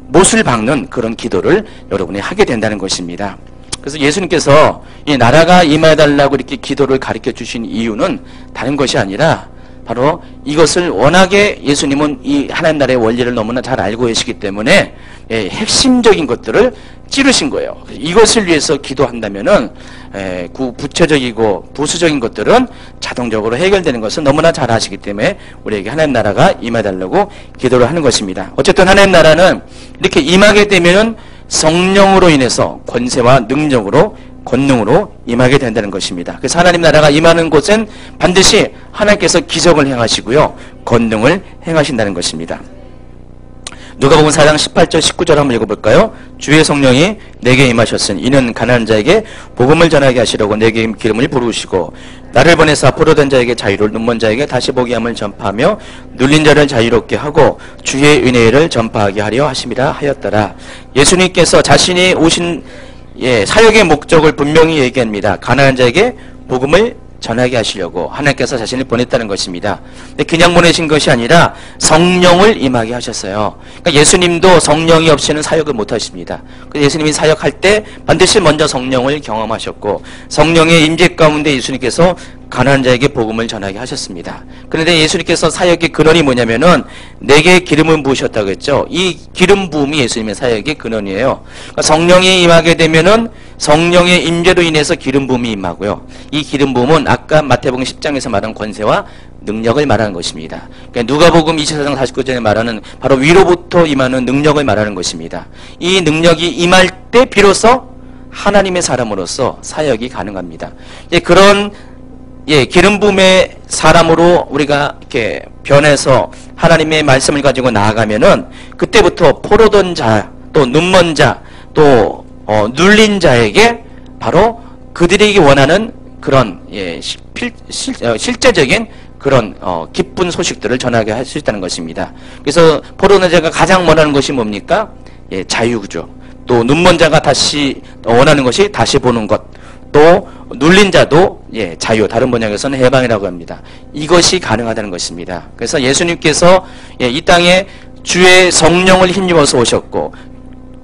못을 박는 그런 기도를 여러분이 하게 된다는 것입니다. 그래서 예수님께서 이 나라가 임해달라고 이렇게 기도를 가르쳐 주신 이유는 다른 것이 아니라 바로 이것을 워낙에 예수님은 이 하나님 나라의 원리를 너무나 잘 알고 계시기 때문에 핵심적인 것들을 찌르신 거예요. 이것을 위해서 기도한다면은 부채적이고 부수적인 것들은 자동적으로 해결되는 것은 너무나 잘 아시기 때문에 우리에게 하나님 나라가 임해달라고 기도를 하는 것입니다. 어쨌든 하나님 나라는 이렇게 임하게 되면은 성령으로 인해서 권세와 능력으로 권능으로 임하게 된다는 것입니다. 그래서 하나님 나라가 임하는 곳은 반드시 하나님께서 기적을 행하시고요, 권능을 행하신다는 것입니다. 누가복음 4장 18절 19절 한번 읽어볼까요? 주의 성령이 내게 임하셨으니 이는 가난한 자에게 복음을 전하게 하시려고 내게 기름을 부으시고 나를 보내사 포로된 자에게 자유를, 눈먼 자에게 다시 보게 함을 전파하며 눌린 자를 자유롭게 하고 주의 은혜를 전파하게 하려 하심이라 하였더라. 예수님께서 자신이 오신 사역의 목적을 분명히 얘기합니다. 가난한 자에게 복음을 전하게 하시려고 하나님께서 자신을 보냈다는 것입니다. 그냥 보내신 것이 아니라 성령을 임하게 하셨어요. 그러니까 예수님도 성령이 없이는 사역을 못 하십니다. 예수님이 사역할 때 반드시 먼저 성령을 경험하셨고 성령의 임재 가운데 예수님께서 가난한 자에게 복음을 전하게 하셨습니다. 그런데 예수님께서 사역의 근원이 뭐냐면은 내게 기름을 부으셨다고 했죠. 이 기름 부음이 예수님의 사역의 근원이에요. 그러니까 성령이 임하게 되면은 성령의 임재로 인해서 기름 부음이 임하고요. 이 기름 부음은 아까 마태복음 10장에서 말한 권세와 능력을 말하는 것입니다. 그러니까 누가복음 24장 49절에 말하는 바로 위로부터 임하는 능력을 말하는 것입니다. 이 능력이 임할 때 비로소 하나님의 사람으로서 사역이 가능합니다. 그런 기름 부음의 사람으로 우리가 이렇게 변해서 하나님의 말씀을 가지고 나아가면은 그때부터 포로된 자, 또 눈먼 자, 또 눌린 자에게 바로 그들에게 원하는 그런 실제적인 그런 기쁜 소식들을 전하게 할 수 있다는 것입니다. 그래서 포로된 자가 가장 원하는 것이 뭡니까? 예, 자유죠. 또 눈먼 자가 다시 원하는 것이 다시 보는 것. 또 눌린 자도 예, 자유, 다른 번역에서는 해방이라고 합니다. 이것이 가능하다는 것입니다. 그래서 예수님께서 예, 이 땅에 주의 성령을 힘입어서 오셨고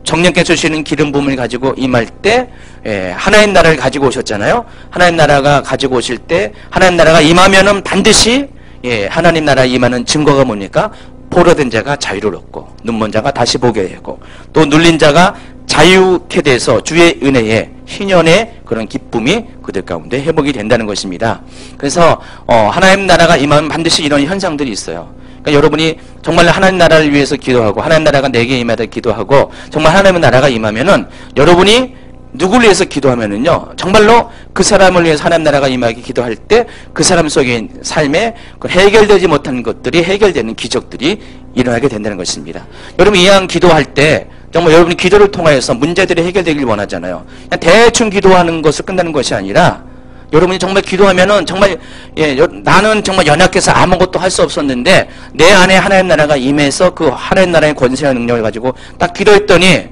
성령께서 주시는 기름 부음을 가지고 임할 때 예, 하나님 나라를 가지고 오셨잖아요. 하나님 나라가 가지고 오실 때 하나님 나라가 임하면은 반드시 예, 하나님 나라에 임하는 증거가 뭡니까? 포로된 자가 자유를 얻고 눈먼 자가 다시 보게 되고 또 눌린 자가 자유케 돼서 주의 은혜에 희년의 그런 기쁨이 그들 가운데 회복이 된다는 것입니다. 그래서 하나님 나라가 임하면 반드시 이런 현상들이 있어요. 그러니까 여러분이 정말 하나님 나라를 위해서 기도하고 하나님 나라가 내게 임하다 기도하고 정말 하나님의 나라가 임하면은 여러분이 누구를 위해서 기도하면은요 정말로 그 사람을 위해서 하나님 나라가 임하게 기도할 때 그 사람 속의 삶에 해결되지 못한 것들이 해결되는 기적들이 일어나게 된다는 것입니다. 여러분 이왕 기도할 때 정말 여러분이 기도를 통하여서 문제들이 해결되길 원하잖아요. 그냥 대충 기도하는 것을 끝나는 것이 아니라 여러분이 정말 기도하면은 정말 예, 나는 정말 연약해서 아무것도 할 수 없었는데 내 안에 하나님 나라가 임해서 그 하나님 나라의 권세와 능력을 가지고 딱 기도했더니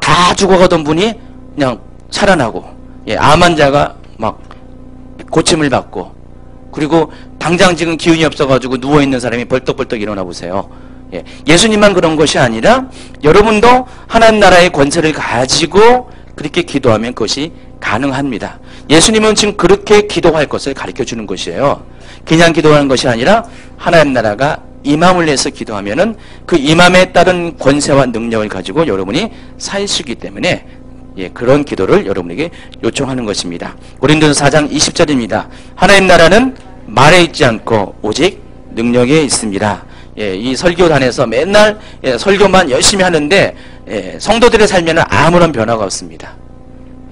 다 죽어가던 분이 그냥 살아나고 예, 암 환자가 막 고침을 받고 그리고 당장 지금 기운이 없어가지고 누워있는 사람이 벌떡벌떡 일어나 보세요. 예, 예수님만 그런 것이 아니라 여러분도 하나님 나라의 권세를 가지고 그렇게 기도하면 그것이 가능합니다. 예수님은 지금 그렇게 기도할 것을 가르쳐주는 것이에요. 그냥 기도하는 것이 아니라 하나님 나라가 임함을 위해서 기도하면은 그 임함에 따른 권세와 능력을 가지고 여러분이 살 수 있기 때문에 예, 그런 기도를 여러분에게 요청하는 것입니다. 고린도서 4장 20절입니다. 하나님 나라는 말에 있지 않고 오직 능력에 있습니다. 예, 이 설교단에서 맨날 예, 설교만 열심히 하는데 예, 성도들의 삶에는 아무런 변화가 없습니다.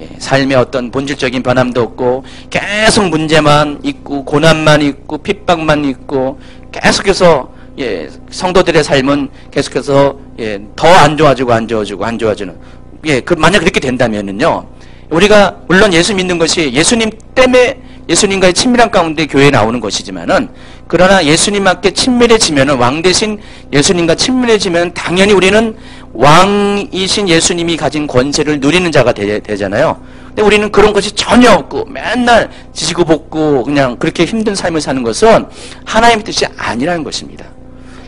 예, 삶의 어떤 본질적인 변함도 없고 계속 문제만 있고 고난만 있고 핍박만 있고 계속해서 예, 성도들의 삶은 계속해서 예, 더 안 좋아지고 안 좋아지는 예, 만약 그렇게 된다면은요, 우리가 물론 예수 믿는 것이 예수님 때문에 예수님과의 친밀한 가운데 교회에 나오는 것이지만은 그러나 예수님께 친밀해지면은 왕 대신 예수님과 친밀해지면 당연히 우리는 왕이신 예수님이 가진 권세를 누리는 자가 되잖아요. 근데 우리는 그런 것이 전혀 없고 맨날 지지고 볶고 그냥 그렇게 힘든 삶을 사는 것은 하나님의 뜻이 아니라는 것입니다.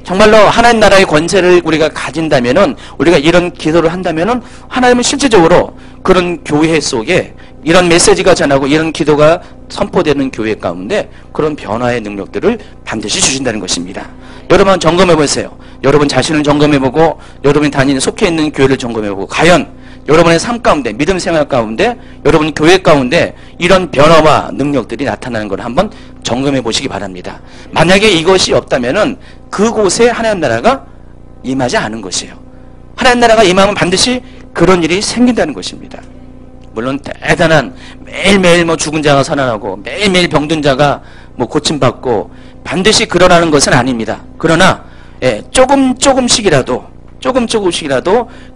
정말로 하나님 나라의 권세를 우리가 가진다면은 우리가 이런 기도를 한다면은 하나님은 실제적으로 그런 교회 속에 이런 메시지가 전하고 이런 기도가 선포되는 교회 가운데 그런 변화의 능력들을 반드시 주신다는 것입니다. 여러분 점검해 보세요. 여러분 자신을 점검해 보고 여러분이 다니는 속해 있는 교회를 점검해 보고 과연 여러분의 삶 가운데 믿음 생활 가운데 여러분 교회 가운데 이런 변화와 능력들이 나타나는 걸 한번 점검해 보시기 바랍니다. 만약에 이것이 없다면은 그곳에 하나님 나라가 임하지 않은 것이에요. 하나님 나라가 임하면 반드시 그런 일이 생긴다는 것입니다. 물론 대단한 매일매일 뭐 죽은 자가 살아나고 매일매일 병든 자가 뭐 고침받고 반드시 그러라는 것은 아닙니다. 그러나 예, 조금씩이라도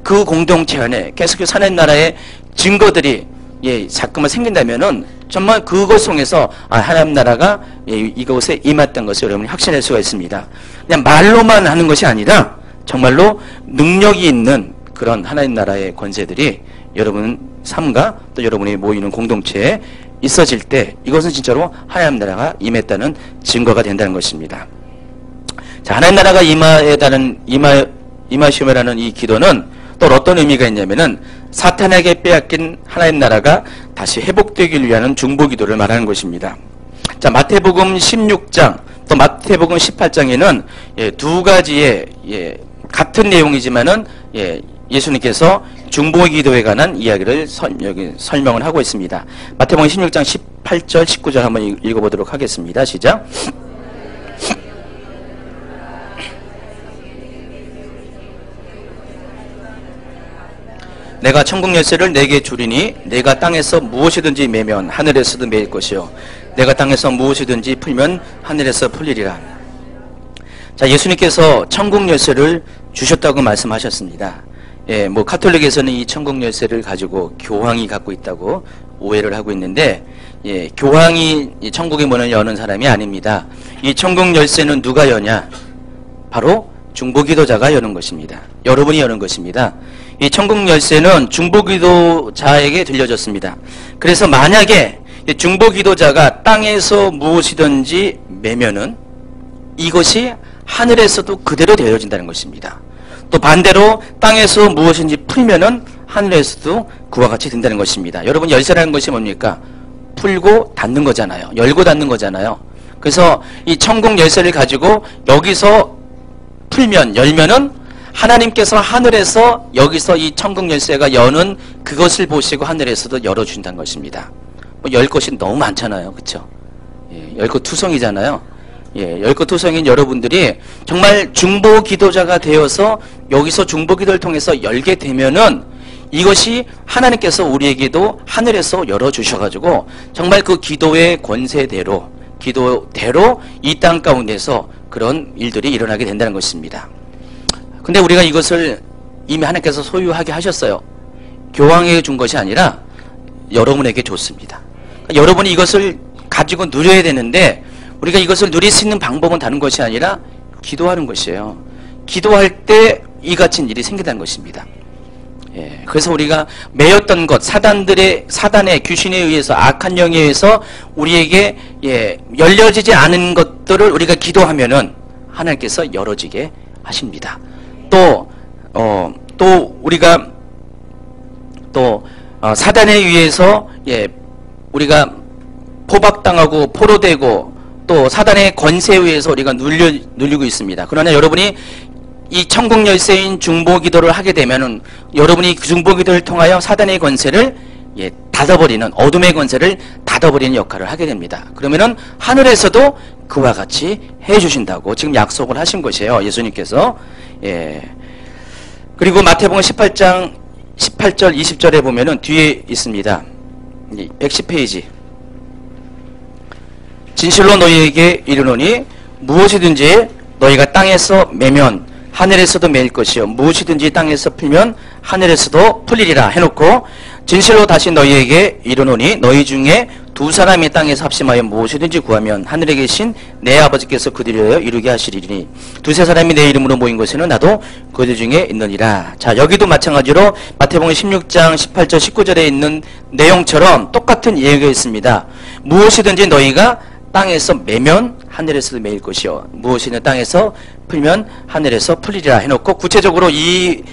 그 공동체 안에 계속해서 하나님 나라의 증거들이 예, 자꾸만 생긴다면은 정말 그것 속에서 하나님 나라가 예, 이곳에 임했던 것을 여러분이 확신할 수가 있습니다. 그냥 말로만 하는 것이 아니라 정말로 능력이 있는 그런 하나님 나라의 권세들이 여러분 삶과 또 여러분이 모이는 공동체에 있어질 때 이것은 진짜로 하나님 나라가 임했다는 증거가 된다는 것입니다. 자, 하나님 나라가 임하시오라는 이 기도는 또 어떤 의미가 있냐면은 사탄에게 빼앗긴 하나님 나라가 다시 회복되길 위한 중보기도를 말하는 것입니다. 자, 마태복음 16장 또 마태복음 18장에는 예, 두 가지의 예, 같은 내용이지만은 예, 예수님께서 중보기도에 관한 이야기를 여기 설명을 하고 있습니다. 마태복음 16장 18절 19절 한번 읽어보도록 하겠습니다. 시작. 내가 천국 열쇠를 내게 주리니 내가 땅에서 무엇이든지 매면 하늘에서도 매일 것이요 내가 땅에서 무엇이든지 풀면 하늘에서 풀리리라. 자, 예수님께서 천국 열쇠를 주셨다고 말씀하셨습니다. 예, 뭐 카톨릭에서는 이 천국 열쇠를 가지고 교황이 갖고 있다고 오해를 하고 있는데, 예, 교황이 이 천국의 문을 여는 사람이 아닙니다. 이 천국 열쇠는 누가 여냐? 바로 중보기도자가 여는 것입니다. 여러분이 여는 것입니다. 이 천국 열쇠는 중보기도자에게 들려졌습니다. 그래서 만약에 중보기도자가 땅에서 무엇이든지 매면은 이것이 하늘에서도 그대로 되어진다는 것입니다. 또 반대로 땅에서 무엇인지 풀면은 하늘에서도 그와 같이 된다는 것입니다. 여러분, 열쇠라는 것이 뭡니까? 풀고 닫는 거잖아요. 열고 닫는 거잖아요. 그래서 이 천국 열쇠를 가지고 여기서 풀면, 열면은 하나님께서 하늘에서 여기서 이 천국 열쇠가 여는 그것을 보시고 하늘에서도 열어준다는 것입니다. 뭐 열 것이 너무 많잖아요. 그쵸? 예, 열 것 투성이잖아요. 예, 열 것 투성인 여러분들이 정말 중보 기도자가 되어서 여기서 중보 기도를 통해서 열게 되면은 이것이 하나님께서 우리에게도 하늘에서 열어주셔가지고 정말 그 기도의 권세대로, 기도대로 이 땅 가운데서 그런 일들이 일어나게 된다는 것입니다. 근데 우리가 이것을 이미 하나님께서 소유하게 하셨어요. 교황에게 준 것이 아니라 여러분에게 줬습니다. 그러니까 여러분이 이것을 가지고 누려야 되는데 우리가 이것을 누릴 수 있는 방법은 다른 것이 아니라 기도하는 것이에요. 기도할 때 이 같은 일이 생긴다는 것입니다. 예, 그래서 우리가 매였던 것, 사단의 귀신에 의해서, 악한 영에 의해서 우리에게 열려지지 않은 것들을 우리가 기도하면은 하나님께서 열어지게 하십니다. 또 우리가 사단에 의해서 우리가 포박당하고 포로되고 또 사단의 권세에 의해서 우리가 눌리고 있습니다. 그러나 여러분이 이 천국 열쇠인 중보기도를 하게 되면은 여러분이 그 중보기도를 통하여 사단의 권세를 닫아버리는, 어둠의 권세를 닫아버리는 역할을 하게 됩니다. 그러면은 하늘에서도 그와 같이 해주신다고 지금 약속을 하신 것이에요. 예수님께서. 그리고 마태복음 18장 18절 20절에 보면은 뒤에 있습니다. 110페이지. 진실로 너희에게 이르노니 무엇이든지 너희가 땅에서 매면 하늘에서도 매일 것이요 무엇이든지 땅에서 풀면 하늘에서도 풀리리라 해놓고 진실로 다시 너희에게 이르노니 너희 중에 두 사람이 땅에서 합심하여 무엇이든지 구하면 하늘에 계신 내 아버지께서 그들을 이루게 하시리니 두세 사람이 내 이름으로 모인 곳에는 나도 그들 중에 있느니라. 자, 여기도 마찬가지로 마태복음 16장 18절 19절에 있는 내용처럼 똑같은 이야기가 있습니다. 무엇이든지 너희가 땅에서 매면 하늘에서도 매일 것이요 무엇이든 땅에서 풀면 하늘에서 풀리리라 해놓고 구체적으로 이런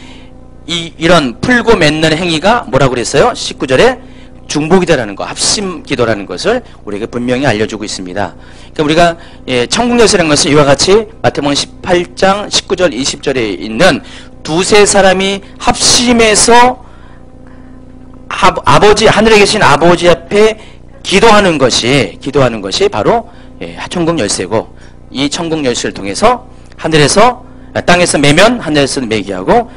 풀고 맺는 행위가 뭐라고 그랬어요? 19절에 중보기도라는 거, 합심기도라는 것을 우리에게 분명히 알려주고 있습니다. 그러니까 우리가 천국 열쇠라는 것은 이와 같이 마태복음 18장 19절 20절에 있는 두세 사람이 합심해서 아버지, 하늘에 계신 아버지 앞에 기도하는 것이 바로 천국 열쇠고 이 천국 열쇠를 통해서 땅에서 매면 하늘에서도 매게 하고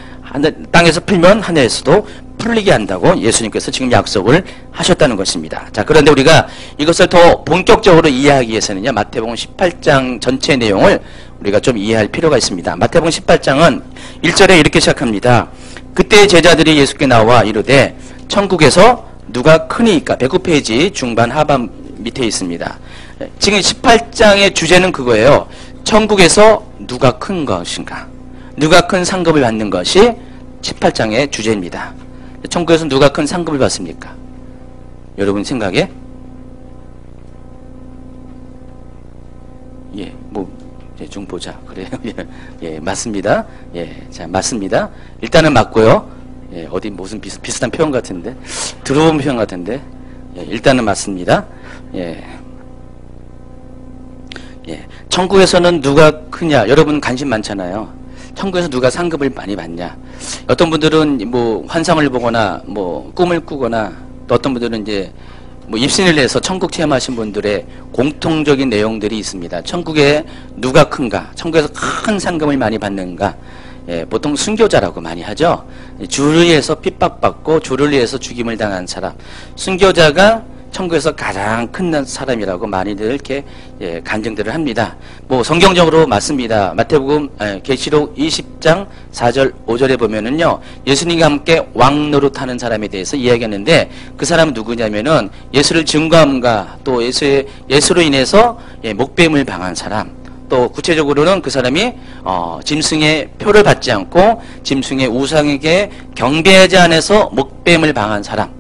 땅에서 풀면 하늘에서도 풀리게 한다고 예수님께서 지금 약속을 하셨다는 것입니다. 자, 그런데 우리가 이것을 더 본격적으로 이해하기 위해서는요, 마태복음 18장 전체 내용을 우리가 좀 이해할 필요가 있습니다. 마태복음 18장은 1절에 이렇게 시작합니다. 그때 제자들이 예수께 나와 이르되 천국에서 누가 크니까 109페이지 중반 하반 밑에 있습니다. 지금 18장의 주제는 그거예요. 천국에서 누가 큰 것인가? 누가 큰 상급을 받는 것이 18장의 주제입니다. 천국에서 누가 큰 상급을 받습니까? 여러분 생각에? 좀 보자. 그래요. 맞습니다. 자, 맞습니다. 일단은 맞고요. 어디 무슨 비슷한 표현 같은데, 들어본 표현 같은데, 일단은 맞습니다. 천국에서는 누가 크냐? 여러분 관심 많잖아요. 천국에서 누가 상급을 많이 받냐? 어떤 분들은 뭐 환상을 보거나 뭐 꿈을 꾸거나 또 어떤 분들은 이제 뭐 입신을 내서 천국 체험하신 분들의 공통적인 내용들이 있습니다. 천국에 누가 큰가? 천국에서 큰 상급을 많이 받는가? 보통 순교자라고 많이 하죠. 주를 위해서 핍박받고 주를 위해서 죽임을 당한 사람. 순교자가 천국에서 가장 큰 사람이라고 많이들 이렇게 간증들을 합니다. 뭐 성경적으로 맞습니다. 마태복음 계시록 20장 4절 5절에 보면은요, 예수님과 함께 왕노릇하는 사람에 대해서 이야기하는데, 그 사람은 누구냐면은 예수를 증거함과 또 예수로 인해서 목배임을 당한 사람, 또 구체적으로는 그 사람이 짐승의 표를 받지 않고 짐승의 우상에게 경배하지 않아서 목배임을 당한 사람.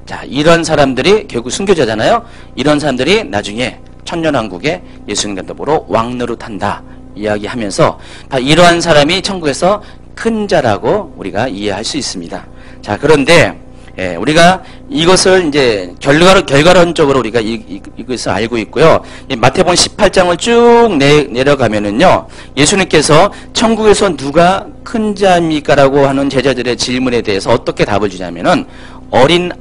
자, 이런 사람들이 결국 순교자잖아요. 이런 사람들이 나중에 천년왕국에 예수님과 더불어 왕노릇한다 이야기하면서, 이러한 사람이 천국에서 큰 자라고 우리가 이해할 수 있습니다. 자, 그런데 우리가 이것을 이제 결과론적으로 우리가 이것을 알고 있고요. 마태복음 18장을 쭉 내려가면은요, 예수님께서 천국에서 누가 큰 자입니까라고 하는 제자들의 질문에 대해서 어떻게 답을 주냐면은 어린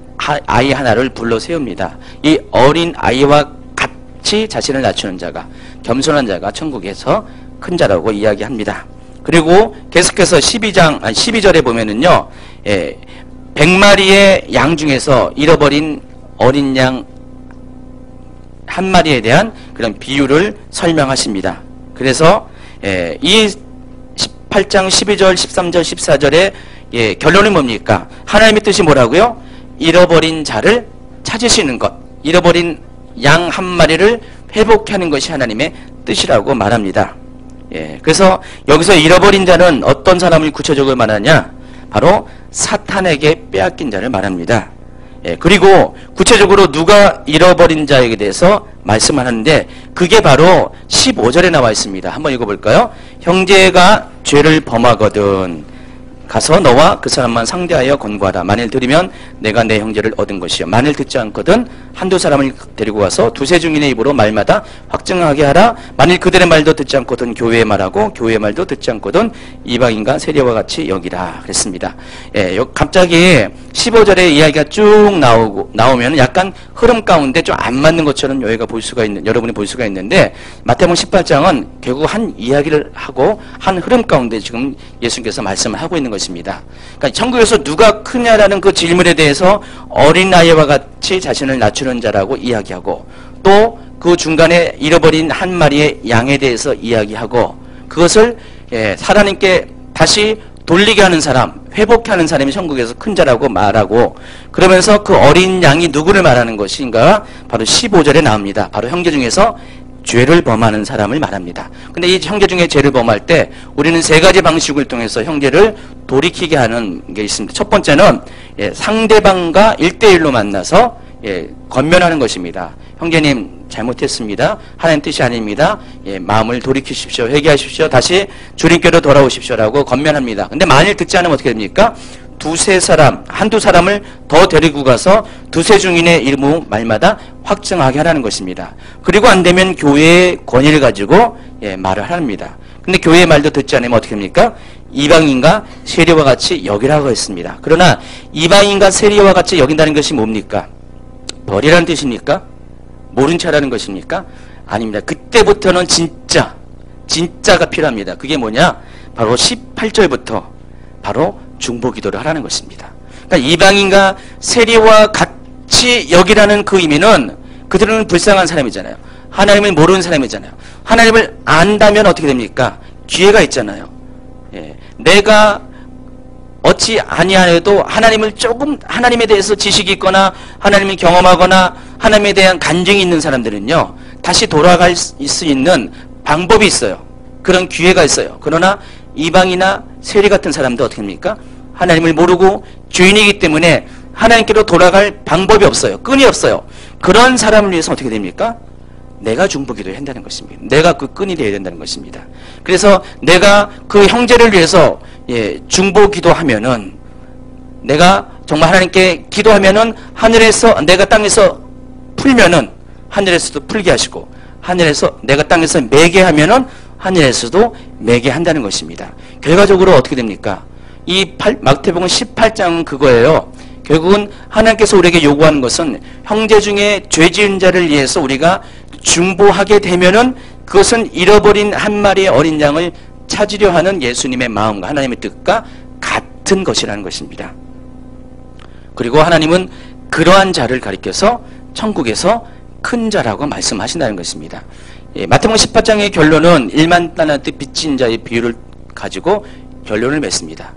아이 하나를 불러 세웁니다. 이 어린 아이와 같이 자신을 낮추는 자가, 겸손한 자가 천국에서 큰 자라고 이야기합니다. 그리고 계속해서 12절에 보면은요, 100마리의 양 중에서 잃어버린 어린 양 한 마리에 대한 그런 비유를 설명하십니다. 그래서 이 18장 12절, 13절, 14절의 결론이 뭡니까? 하나님의 뜻이 뭐라고요? 잃어버린 자를 찾으시는 것, 잃어버린 양 한 마리를 회복하는 것이 하나님의 뜻이라고 말합니다. 그래서 여기서 잃어버린 자는 어떤 사람을 구체적으로 말하냐? 바로 사탄에게 빼앗긴 자를 말합니다. 그리고 구체적으로 누가 잃어버린 자에게 대해서 말씀을 하는데, 그게 바로 15절에 나와 있습니다. 한번 읽어볼까요? 형제가 죄를 범하거든 가서 너와 그 사람만 상대하여 권고하라. 만일 들으면 내가 내 형제를 얻은 것이요, 만일 듣지 않거든 한두 사람을 데리고 가서 두세 중인의 입으로 말마다 확증하게 하라. 만일 그들의 말도 듣지 않거든 교회의 말하고 교회의 말도 듣지 않거든 이방인과 세리와 같이 여기라 그랬습니다. 갑자기 15절의 이야기가 쭉 나오면 약간 흐름 가운데 좀 안 맞는 것처럼 여러분이 볼 수가 있는데, 마태복음 18장은 결국 한 이야기를 하고 한 흐름 가운데 지금 예수님께서 말씀을 하고 있는 것입니다. 그러니까 천국에서 누가 크냐라는 그 질문에 대해서 어린아이와 같이 자신을 낮추는 자라고 이야기하고, 또 그 중간에 잃어버린 한 마리의 양에 대해서 이야기하고, 그것을 하나님께 다시 돌리게 하는 사람, 회복케 하는 사람이 천국에서 큰 자라고 말하고, 그러면서 그 어린 양이 누구를 말하는 것인가? 바로 15절에 나옵니다. 바로 형제 중에서 죄를 범하는 사람을 말합니다. 근데 이 형제 중에 죄를 범할 때 우리는 세 가지 방식을 통해서 형제를 돌이키게 하는 게 있습니다. 첫 번째는 상대방과 1대1로 만나서 권면하는 것입니다. 형제님 잘못했습니다. 하나님 뜻이 아닙니다. 마음을 돌이키십시오. 회개하십시오. 다시 주님께로 돌아오십시오라고 권면합니다. 근데 만일 듣지 않으면 어떻게 됩니까? 한두 사람을 더 데리고 가서 두세 중인의 일무 말마다 확증하게 하라는 것입니다. 그리고 안 되면 교회의 권위를 가지고 말을 합니다. 근데 교회의 말도 듣지 않으면 어떻게 합니까? 이방인과 세리와 같이 여기라고 했습니다. 그러나 이방인과 세리와 같이 여긴다는 것이 뭡니까? 벌이라는 뜻입니까? 모른 체하라는 것입니까? 아닙니다. 그때부터는 진짜가 필요합니다. 그게 뭐냐? 바로 18절부터 바로 중보기도를 하라는 것입니다. 그러니까 이방인과 세리와 같이 여기라는 그 의미는 그들은 불쌍한 사람이잖아요. 하나님을 모르는 사람이잖아요. 하나님을 안다면 어떻게 됩니까? 기회가 있잖아요. 내가 어찌 아니하여도 하나님에 대해서 지식이 있거나 하나님을 경험하거나 하나님에 대한 간증이 있는 사람들은요, 다시 돌아갈 수 있는 방법이 있어요. 그런 기회가 있어요. 그러나 이방이나 세리 같은 사람도 어떻게 합니까? 하나님을 모르고 죄인이기 때문에 하나님께로 돌아갈 방법이 없어요. 끈이 없어요. 그런 사람을 위해서 어떻게 됩니까? 내가 중보기도해야 한다는 것입니다. 내가 그 끈이 되어야 된다는 것입니다. 그래서 내가 그 형제를 위해서 중보기도하면은, 내가 정말 하나님께 기도하면은 하늘에서, 내가 땅에서 풀면은 하늘에서도 풀게 하시고, 하늘에서 내가 땅에서 매게 하면은 하늘에서도 매게 한다는 것입니다. 결과적으로 어떻게 됩니까? 이 마태복음 18장은 그거예요. 결국은 하나님께서 우리에게 요구하는 것은 형제 중에 죄 지은 자를 위해서 우리가 중보하게 되면은 그것은 잃어버린 한 마리의 어린 양을 찾으려 하는 예수님의 마음과 하나님의 뜻과 같은 것이라는 것입니다. 그리고 하나님은 그러한 자를 가리켜서 천국에서 큰 자라고 말씀하신다는 것입니다. 예, 마태복음 18장의 결론은 1만 달란트 빚진 자의 비유를 가지고 결론을 맺습니다.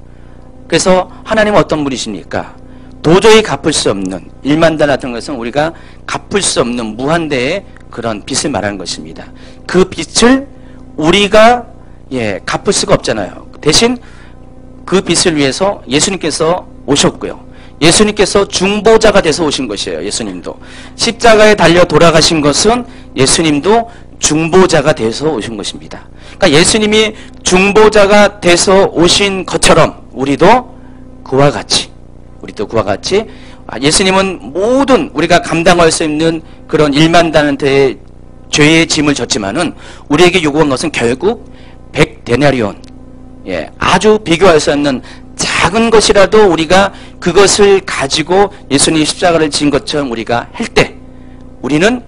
그래서 하나님은 어떤 분이십니까? 도저히 갚을 수 없는 1만 달란트는 것은 우리가 갚을 수 없는 무한대의 그런 빚을 말하는 것입니다. 그 빚을 우리가 갚을 수가 없잖아요. 대신 그 빚을 위해서 예수님께서 오셨고요. 예수님께서 중보자가 돼서 오신 것이에요. 예수님도 십자가에 달려 돌아가신 것은 예수님도 중보자가 돼서 오신 것입니다. 그러니까 예수님이 중보자가 돼서 오신 것처럼 우리도 그와 같이 예수님은 모든 우리가 감당할 수 있는 그런 1만 달란트의 죄의 짐을 졌지만은 우리에게 요구한 것은 결국 100데나리온, 아주 비교할 수 없는 작은 것이라도 우리가 그것을 가지고 예수님이 십자가를 지은 것처럼 우리가 할 때 우리는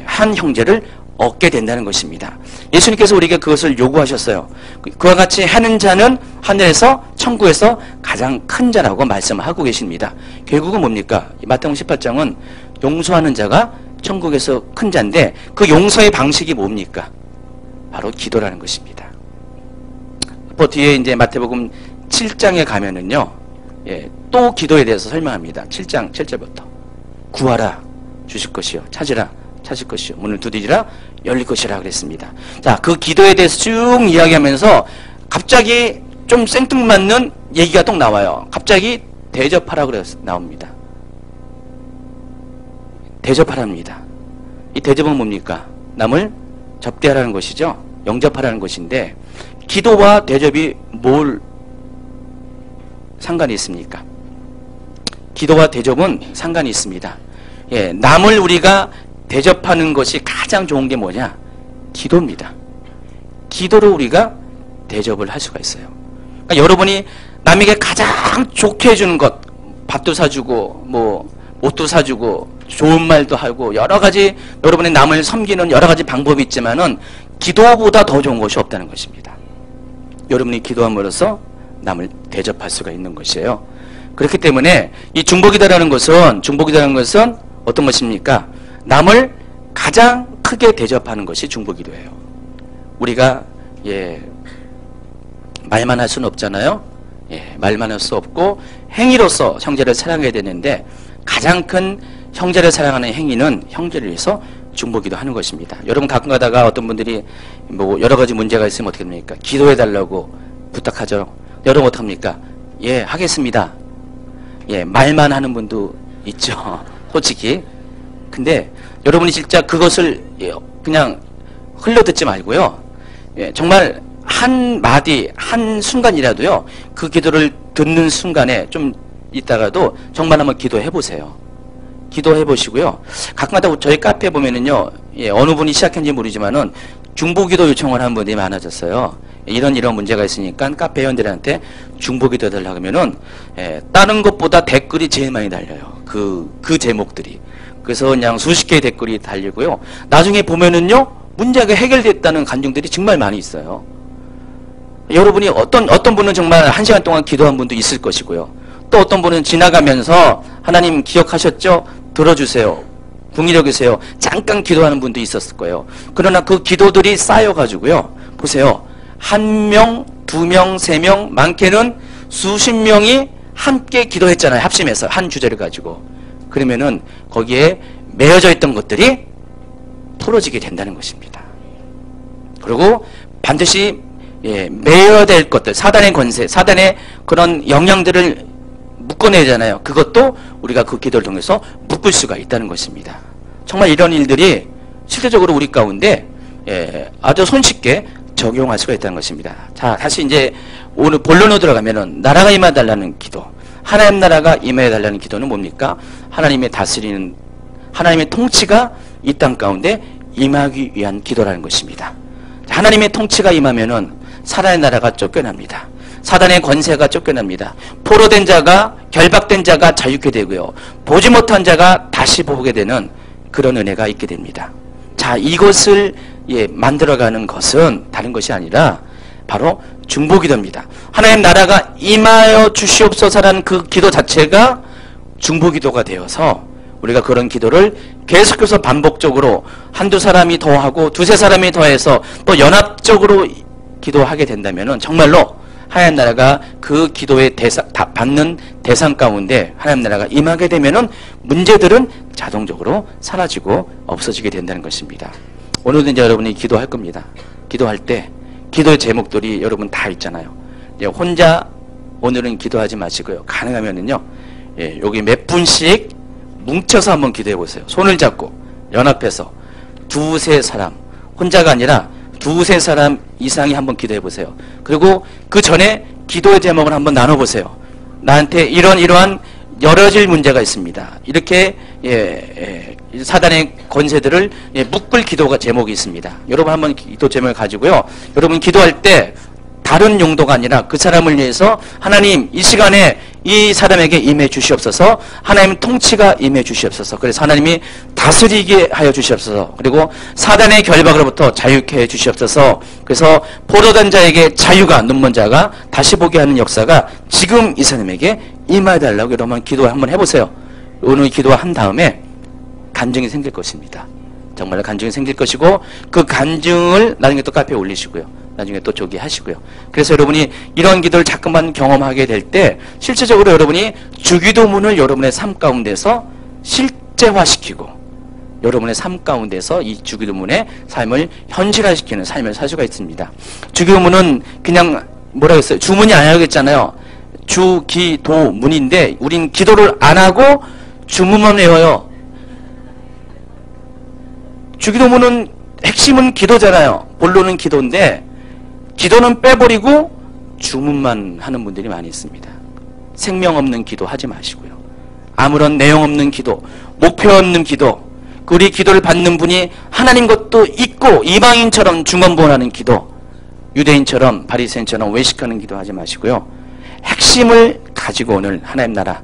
한 형제를 얻게 된다는 것입니다. 예수님께서 우리에게 그것을 요구하셨어요. 그와 같이 하는 자는 하늘에서 천국에서 가장 큰 자라고 말씀하고 계십니다. 결국은 뭡니까? 마태복음 18장은 용서하는 자가 천국에서 큰 자인데 그 용서의 방식이 뭡니까? 바로 기도라는 것입니다. 또 뒤에 이제 마태복음 7장에 가면은요, 또 기도에 대해서 설명합니다. 7장 7절부터. 구하라, 주실 것이요. 찾으라, 찾을 것이요. 문을 두드리라, 열릴 것이라 그랬습니다. 자, 그 기도에 대해서 쭉 이야기하면서 갑자기 좀 생뚱맞는 얘기가 또 나와요. 갑자기 대접하라 그래서 나옵니다. 대접하랍니다. 이 대접은 뭡니까? 남을 접대하라는 것이죠. 영접하라는 것인데 기도와 대접이 뭘 상관이 있습니까? 기도와 대접은 상관이 있습니다. 남을 우리가 대접하는 것이 가장 좋은 게 뭐냐? 기도입니다. 기도로 우리가 대접을 할 수가 있어요. 그러니까 여러분이 남에게 가장 좋게 해주는 것, 밥도 사주고 뭐 옷도 사주고 좋은 말도 하고 여러 가지 여러분이 남을 섬기는 여러 가지 방법이 있지만은 기도보다 더 좋은 것이 없다는 것입니다. 여러분이 기도함으로써 남을 대접할 수가 있는 것이에요. 그렇기 때문에 이 중보기도라는 것은 어떤 것입니까? 남을 가장 크게 대접하는 것이 중보기도예요. 우리가 말만 할 수는 없잖아요. 말만 할 수 없고 행위로서 형제를 사랑해야 되는데 가장 큰 형제를 사랑하는 행위는 형제를 위해서 중보기도 하는 것입니다. 여러분 가끔 가다가 어떤 분들이 뭐 여러 가지 문제가 있으면 어떻게 됩니까? 기도해 달라고 부탁하죠. 여러분 어떡합니까? 하겠습니다. 말만 하는 분도 있죠. 솔직히. 근데 여러분이 진짜 그것을 그냥 흘려듣지 말고요. 정말 한 마디, 한 순간이라도요. 그 기도를 듣는 순간에 좀 있다가도 정말 한번 기도해 보세요. 기도해 보시고요. 가끔가다 저희 카페 보면은요. 어느 분이 시작했는지 모르지만은 중보기도 요청을 한 분이 많아졌어요. 이런 문제가 있으니까 카페 회원들한테 중보기도 해달라고 하면은 다른 것보다 댓글이 제일 많이 달려요. 그 제목들이. 그래서 그냥 수십 개의 댓글이 달리고요. 나중에 보면은요. 문제가 해결됐다는 간증들이 정말 많이 있어요. 여러분이 어떤 분은 정말 1시간 동안 기도한 분도 있을 것이고요. 또 어떤 분은 지나가면서 하나님 기억하셨죠? 들어주세요. 궁히 여기세요. 잠깐 기도하는 분도 있었을 거예요. 그러나 그 기도들이 쌓여가지고요. 보세요. 1명, 2명, 3명, 많게는 수십 명이 함께 기도했잖아요. 합심해서 한 주제를 가지고. 그러면은 거기에 매여져 있던 것들이 풀어지게 된다는 것입니다. 그리고 반드시 매여야 될 것들, 사단의 권세, 사단의 그런 영향들을 묶어내잖아요. 그것도 우리가 그 기도를 통해서 묶을 수가 있다는 것입니다. 정말 이런 일들이 실제적으로 우리 가운데 아주 손쉽게 적용할 수가 있다는 것입니다. 자, 다시 이제 오늘 본론으로 들어가면은 나라가 임해달라는 기도, 하나님 나라가 임해달라는 기도는 뭡니까? 하나님의 다스리는, 하나님의 통치가 이 땅 가운데 임하기 위한 기도라는 것입니다. 하나님의 통치가 임하면은 사단의 나라가 쫓겨납니다. 사단의 권세가 쫓겨납니다. 포로된 자가, 결박된 자가 자유케 되고요. 보지 못한 자가 다시 보게 되는 그런 은혜가 있게 됩니다. 자, 이것을 만들어가는 것은 다른 것이 아니라 바로 중보기도입니다. 하나님 나라가 임하여 주시옵소서라는 그 기도 자체가 중보기도가 되어서 우리가 그런 기도를 계속해서 반복적으로 한두 사람이 더 하고 두세 사람이 더 해서 또 연합적으로 기도하게 된다면은 정말로 하나님 나라가 그 기도의 받는 대상 가운데 하나님 나라가 임하게 되면은 문제들은 자동적으로 사라지고 없어지게 된다는 것입니다. 오늘도 이제 여러분이 기도할 겁니다. 기도할 때 기도의 제목들이 여러분 다 있잖아요. 혼자 오늘은 기도하지 마시고요. 가능하면은요, 여기 몇 분씩 뭉쳐서 한번 기도해 보세요. 손을 잡고 연합해서 두세 사람, 혼자가 아니라 두세 사람 이상이 한번 기도해 보세요. 그리고 그 전에 기도의 제목을 한번 나눠 보세요. 나한테 이러한 열어질 문제가 있습니다. 이렇게 사단의 권세들을 묶을 기도가 제목이 있습니다. 여러분 한번 기도 제목을 가지고요. 여러분 기도할 때 다른 용도가 아니라 그 사람을 위해서 하나님 이 시간에 이 사람에게 임해 주시옵소서, 하나님 통치가 임해 주시옵소서, 그래서 하나님이 다스리게 하여 주시옵소서, 그리고 사단의 결박으로부터 자유케 해 주시옵소서, 그래서 포로된 자에게 자유가, 눈먼 자가 다시 보게 하는 역사가 지금 이 사람에게 임해 달라고 여러분 기도 한번 해보세요. 오늘 기도한 다음에 간증이 생길 것입니다. 정말 간증이 생길 것이고 그 간증을 나중에 또 카페에 올리시고요. 나중에 또 저기 하시고요. 그래서 여러분이 이런 기도를 자꾸만 경험하게 될 때 실질적으로 여러분이 주기도문을 여러분의 삶 가운데서 실제화시키고 여러분의 삶 가운데서 이 주기도문의 삶을 현실화시키는 삶을 살 수가 있습니다. 주기도문은 그냥 뭐라고 했어요? 주문이 아니라고 했잖아요. 주기도문인데 우린 기도를 안 하고 주문만 외워요. 주기도문은 핵심은 기도잖아요. 본론은 기도인데 기도는 빼버리고 주문만 하는 분들이 많이 있습니다. 생명 없는 기도 하지 마시고요. 아무런 내용 없는 기도, 목표 없는 기도, 우리 기도를 받는 분이 하나님 것도 있고 이방인처럼 중언부언하는 기도, 유대인처럼 바리새인처럼 외식하는 기도 하지 마시고요. 핵심을 가지고 오늘 하나님 나라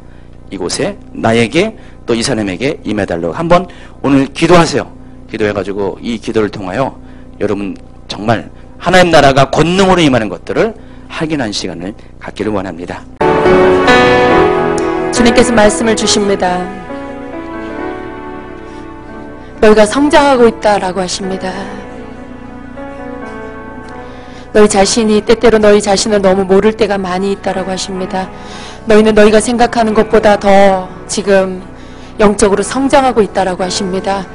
이곳에 나에게 또 이 사람에게 임해달라고 한번 오늘 기도하세요. 기도해가지고 이 기도를 통하여 여러분 정말 하나님 나라가 권능으로 임하는 것들을 확인하는 시간을 갖기를 원합니다. 주님께서 말씀을 주십니다. 너희가 성장하고 있다라고 하십니다. 너희 자신이 때때로 너희 자신을 너무 모를 때가 많이 있다라고 하십니다. 너희는 너희가 생각하는 것보다 더 지금 영적으로 성장하고 있다라고 하십니다.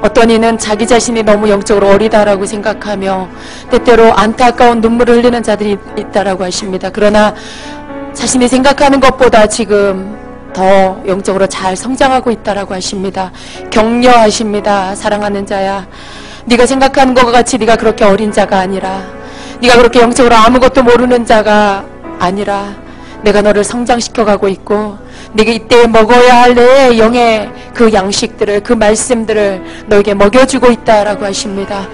어떤 이는 자기 자신이 너무 영적으로 어리다라고 생각하며 때때로 안타까운 눈물을 흘리는 자들이 있다라고 하십니다. 그러나 자신이 생각하는 것보다 지금 더 영적으로 잘 성장하고 있다라고 하십니다. 격려하십니다. 사랑하는 자야, 네가 생각하는 것과 같이 네가 그렇게 어린 자가 아니라, 네가 그렇게 영적으로 아무것도 모르는 자가 아니라 내가 너를 성장시켜가고 있고 네가 이때에 먹어야 할 내 영의 그 양식들을, 그 말씀들을 너에게 먹여주고 있다라고 하십니다.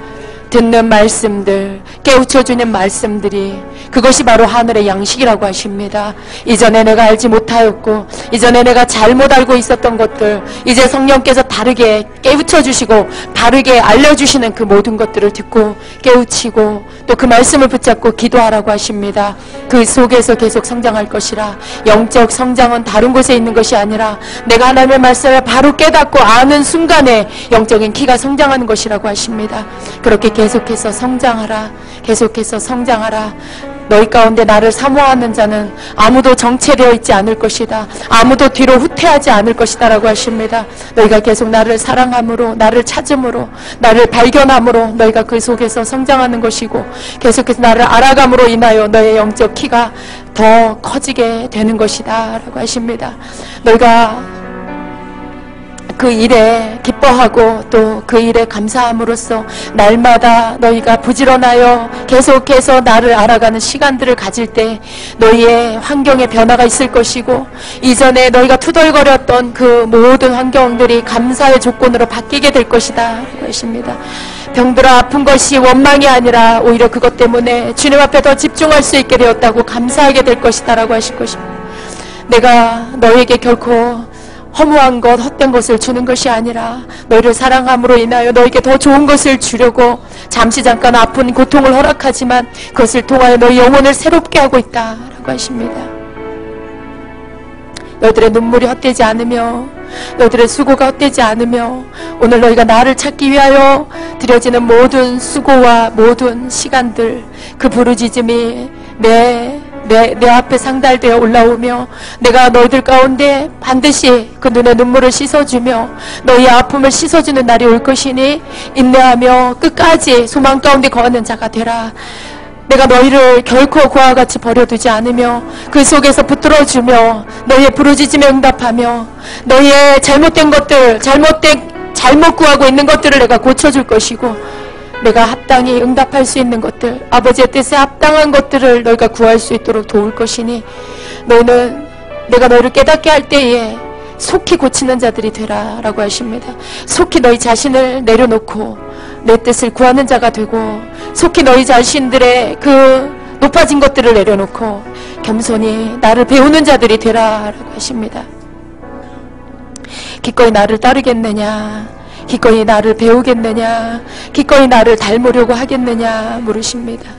듣는 말씀들, 깨우쳐주는 말씀들이 그것이 바로 하늘의 양식이라고 하십니다. 이전에 내가 알지 못하였고 이전에 내가 잘못 알고 있었던 것들 이제 성령께서 다르게 깨우쳐주시고 다르게 알려주시는 그 모든 것들을 듣고 깨우치고 또 그 말씀을 붙잡고 기도하라고 하십니다. 그 속에서 계속 성장할 것이라. 영적 성장은 다른 곳에 있는 것이 아니라 내가 하나님의 말씀을 바로 깨닫고 아는 순간에 영적인 키가 성장하는 것이라고 하십니다. 그렇게 계속해서 성장하라. 계속해서 성장하라. 너희 가운데 나를 사모하는 자는 아무도 정체되어 있지 않을 것이다. 아무도 뒤로 후퇴하지 않을 것이다 라고 하십니다. 너희가 계속 나를 사랑함으로, 나를 찾음으로, 나를 발견함으로 너희가 그 속에서 성장하는 것이고 계속해서 나를 알아감으로 인하여 너의 영적 키가 더 커지게 되는 것이다 라고 하십니다. 너희가 그 일에 기뻐하고 또 그 일에 감사함으로써 날마다 너희가 부지런하여 계속해서 나를 알아가는 시간들을 가질 때 너희의 환경에 변화가 있을 것이고 이전에 너희가 투덜거렸던 그 모든 환경들이 감사의 조건으로 바뀌게 될 것이다 라고 하십니다. 병들어 아픈 것이 원망이 아니라 오히려 그것 때문에 주님 앞에 더 집중할 수 있게 되었다고 감사하게 될 것이다 라고 하실 것입니다. 내가 너희에게 결코 허무한 것, 헛된 것을 주는 것이 아니라 너희를 사랑함으로 인하여 너에게 더 좋은 것을 주려고 잠시 잠깐 아픈 고통을 허락하지만 그것을 통하여 너희 영혼을 새롭게 하고 있다라고 하십니다. 너희들의 눈물이 헛되지 않으며 너희들의 수고가 헛되지 않으며 오늘 너희가 나를 찾기 위하여 드려지는 모든 수고와 모든 시간들, 그 부르짖음이 내 앞에 상달되어 올라오며 내가 너희들 가운데 반드시 그 눈의 눈물을 씻어주며 너희의 아픔을 씻어주는 날이 올 것이니 인내하며 끝까지 소망 가운데 거하는 자가 되라. 내가 너희를 결코 그와 같이 버려두지 않으며 그 속에서 붙들어주며 너희의 부르짖음에 응답하며 너희의 잘못된 것들, 잘못 구하고 있는 것들을 내가 고쳐줄 것이고 내가 합당히 응답할 수 있는 것들, 아버지의 뜻에 합당한 것들을 너희가 구할 수 있도록 도울 것이니 너희는 내가 너희를 깨닫게 할 때에 속히 고치는 자들이 되라 라고 하십니다. 속히 너희 자신을 내려놓고 내 뜻을 구하는 자가 되고 속히 너희 자신들의 그 높아진 것들을 내려놓고 겸손히 나를 배우는 자들이 되라 라고 하십니다. 기꺼이 나를 따르겠느냐, 기꺼이 나를 배우겠느냐, 기꺼이 나를 닮으려고 하겠느냐 물으십니다.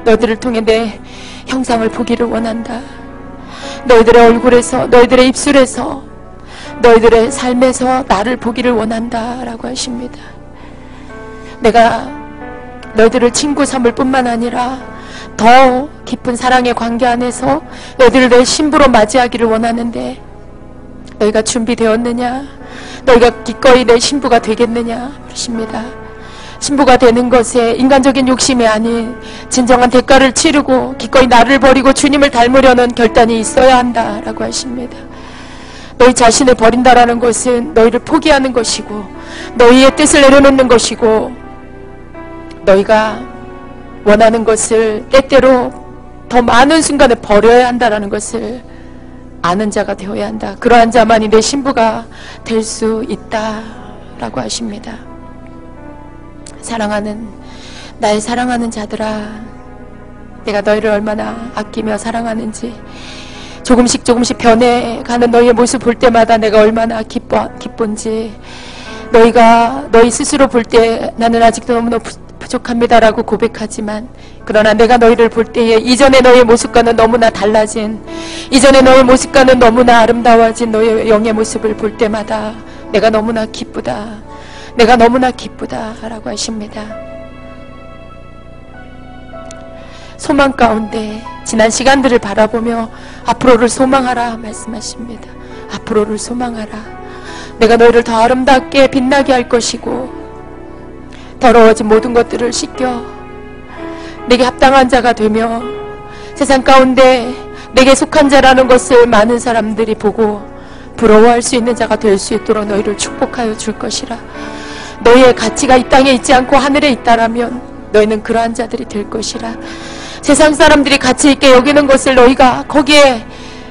너희들을 통해 내 형상을 보기를 원한다. 너희들의 얼굴에서, 너희들의 입술에서, 너희들의 삶에서 나를 보기를 원한다 라고 하십니다. 내가 너희들을 친구 삼을 뿐만 아니라 더 깊은 사랑의 관계 안에서 너희들을 내 신부로 맞이하기를 원하는데 너희가 준비되었느냐? 너희가 기꺼이 내 신부가 되겠느냐? 그러십니다. 신부가 되는 것에 인간적인 욕심이 아닌 진정한 대가를 치르고 기꺼이 나를 버리고 주님을 닮으려는 결단이 있어야 한다라고 하십니다. 너희 자신을 버린다라는 것은 너희를 포기하는 것이고 너희의 뜻을 내려놓는 것이고 너희가 원하는 것을 때때로 더 많은 순간에 버려야 한다라는 것을 아는 자가 되어야 한다. 그러한 자만이 내 신부가 될 수 있다라고 하십니다. 사랑하는 나의 사랑하는 자들아, 내가 너희를 얼마나 아끼며 사랑하는지 조금씩 변해가는 너희의 모습 볼 때마다 내가 얼마나 기쁜지 너희가 너희 스스로 볼 때 나는 아직도 너무나 부족합니다라고 고백하지만 그러나 내가 너희를 볼 때에 이전의 너희의 모습과는 너무나 달라진 이전의 너희의 모습과는 너무나 아름다워진 너희의 영의 모습을 볼 때마다 내가 너무나 기쁘다. 내가 너무나 기쁘다 라고 하십니다. 소망 가운데 지난 시간들을 바라보며 앞으로를 소망하라 말씀하십니다. 앞으로를 소망하라. 내가 너희를 더 아름답게 빛나게 할 것이고 더러워진 모든 것들을 씻겨 내게 합당한 자가 되며 세상 가운데 내게 속한 자라는 것을 많은 사람들이 보고 부러워할 수 있는 자가 될 수 있도록 너희를 축복하여 줄 것이라. 너희의 가치가 이 땅에 있지 않고 하늘에 있다라면 너희는 그러한 자들이 될 것이라. 세상 사람들이 가치 있게 여기는 것을 너희가 거기에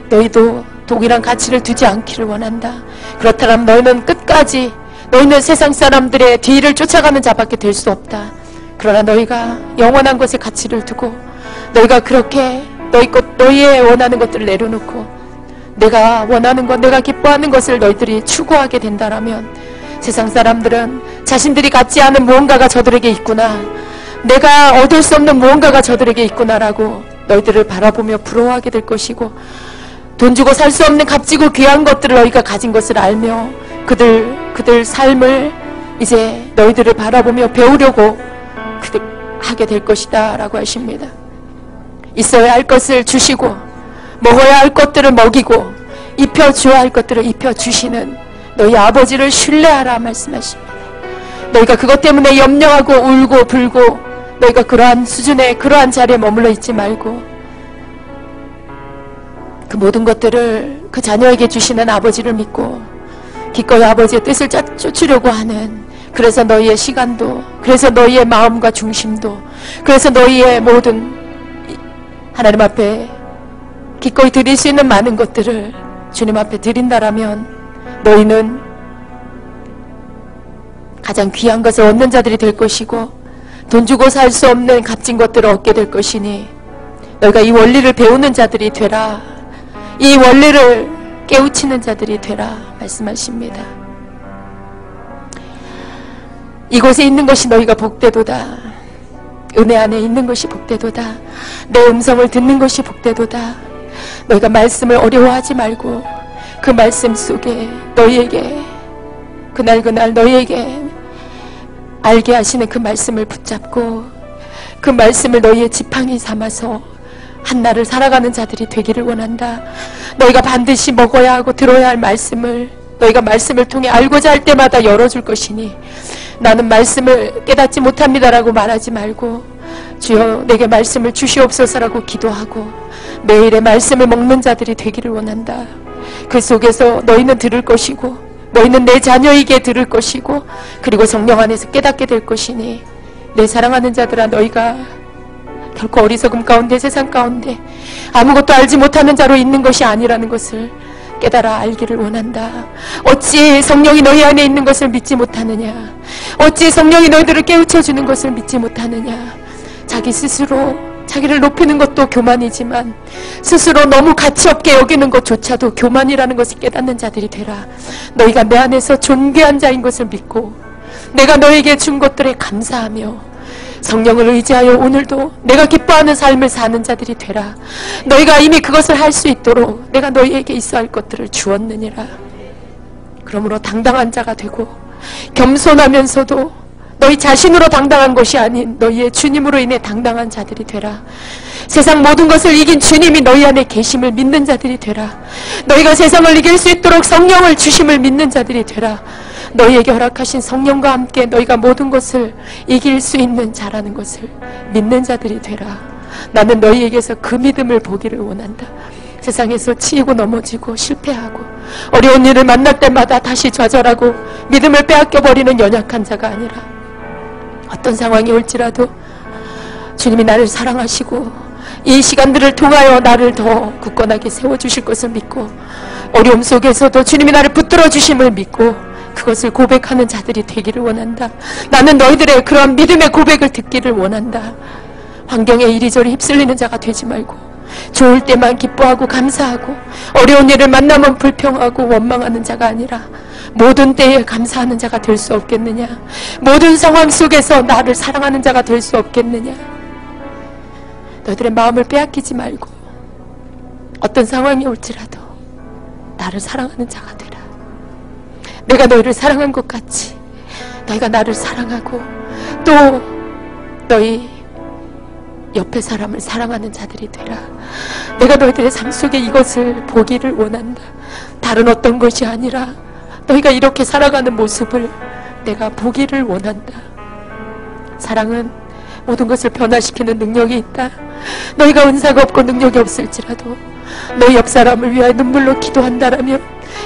너희도 동일한 가치를 두지 않기를 원한다. 그렇다면 너희는 끝까지 너희는 세상 사람들의 뒤를 쫓아가는 자밖에 될 수 없다. 그러나 너희가 영원한 것에 가치를 두고 너희가 그렇게 너희의 원하는 것들을 내려놓고 내가 원하는 것, 내가 기뻐하는 것을 너희들이 추구하게 된다라면 세상 사람들은 자신들이 갖지 않은 무언가가 저들에게 있구나, 내가 얻을 수 없는 무언가가 저들에게 있구나라고 너희들을 바라보며 부러워하게 될 것이고 돈 주고 살 수 없는 값지고 귀한 것들을 너희가 가진 것을 알며 그들 삶을 이제 너희들을 바라보며 배우려고 하게 될 것이다 라고 하십니다. 있어야 할 것을 주시고 먹어야 할 것들을 먹이고 입혀주어야 할 것들을 입혀주시는 너희 아버지를 신뢰하라 말씀하십니다. 너희가 그것 때문에 염려하고 울고 불고 너희가 그러한 수준에 그러한 자리에 머물러 있지 말고 그 모든 것들을 그 자녀에게 주시는 아버지를 믿고 기꺼이 아버지의 뜻을 쫓으려고 하는, 그래서 너희의 시간도, 그래서 너희의 마음과 중심도, 그래서 너희의 모든 하나님 앞에 기꺼이 드릴 수 있는 많은 것들을 주님 앞에 드린다라면 너희는 가장 귀한 것을 얻는 자들이 될 것이고 돈 주고 살 수 없는 값진 것들을 얻게 될 것이니 너희가 이 원리를 배우는 자들이 되라. 이 원리를 깨우치는 자들이 되라 말씀하십니다. 이곳에 있는 것이 너희가 복되도다. 은혜 안에 있는 것이 복되도다. 내 음성을 듣는 것이 복되도다. 너희가 말씀을 어려워하지 말고 그 말씀 속에 너희에게 그날 너희에게 알게 하시는 그 말씀을 붙잡고 그 말씀을 너희의 지팡이 삼아서 한날을 살아가는 자들이 되기를 원한다. 너희가 반드시 먹어야 하고 들어야 할 말씀을 너희가 말씀을 통해 알고자 할 때마다 열어줄 것이니 나는 말씀을 깨닫지 못합니다라고 말하지 말고 주여 내게 말씀을 주시옵소서라고 기도하고 매일의 말씀을 먹는 자들이 되기를 원한다. 그 속에서 너희는 들을 것이고 너희는 내 자녀에게 들을 것이고 그리고 성령 안에서 깨닫게 될 것이니 내 사랑하는 자들아 너희가 결코 어리석음 가운데 세상 가운데 아무것도 알지 못하는 자로 있는 것이 아니라는 것을 깨달아 알기를 원한다. 어찌 성령이 너희 안에 있는 것을 믿지 못하느냐. 어찌 성령이 너희들을 깨우쳐주는 것을 믿지 못하느냐. 자기 스스로 자기를 높이는 것도 교만이지만 스스로 너무 가치없게 여기는 것조차도 교만이라는 것을 깨닫는 자들이 되라. 너희가 내 안에서 존귀한 자인 것을 믿고 내가 너에게 준 것들에 감사하며 성령을 의지하여 오늘도 내가 기뻐하는 삶을 사는 자들이 되라. 너희가 이미 그것을 할 수 있도록 내가 너희에게 있어 할 것들을 주었느니라. 그러므로 당당한 자가 되고 겸손하면서도 너희 자신으로 당당한 것이 아닌 너희의 주님으로 인해 당당한 자들이 되라. 세상 모든 것을 이긴 주님이 너희 안에 계심을 믿는 자들이 되라. 너희가 세상을 이길 수 있도록 성령을 주심을 믿는 자들이 되라. 너희에게 허락하신 성령과 함께 너희가 모든 것을 이길 수 있는 자라는 것을 믿는 자들이 되라. 나는 너희에게서 그 믿음을 보기를 원한다. 세상에서 치이고 넘어지고 실패하고 어려운 일을 만날 때마다 다시 좌절하고 믿음을 빼앗겨버리는 연약한 자가 아니라 어떤 상황이 올지라도 주님이 나를 사랑하시고 이 시간들을 통하여 나를 더 굳건하게 세워주실 것을 믿고 어려움 속에서도 주님이 나를 붙들어 주심을 믿고 그것을 고백하는 자들이 되기를 원한다. 나는 너희들의 그런 믿음의 고백을 듣기를 원한다. 환경에 이리저리 휩쓸리는 자가 되지 말고 좋을 때만 기뻐하고 감사하고 어려운 일을 만나면 불평하고 원망하는 자가 아니라 모든 때에 감사하는 자가 될 수 없겠느냐. 모든 상황 속에서 나를 사랑하는 자가 될 수 없겠느냐. 너희들의 마음을 빼앗기지 말고 어떤 상황이 올지라도 나를 사랑하는 자가 되라. 내가 너희를 사랑한 것 같이 너희가 나를 사랑하고 또 너희 옆에 사람을 사랑하는 자들이 되라. 내가 너희들의 삶 속에 이것을 보기를 원한다. 다른 어떤 것이 아니라 너희가 이렇게 살아가는 모습을 내가 보기를 원한다. 사랑은 모든 것을 변화시키는 능력이 있다. 너희가 은사가 없고 능력이 없을지라도 너희 옆 사람을 위하여 눈물로 기도한다라면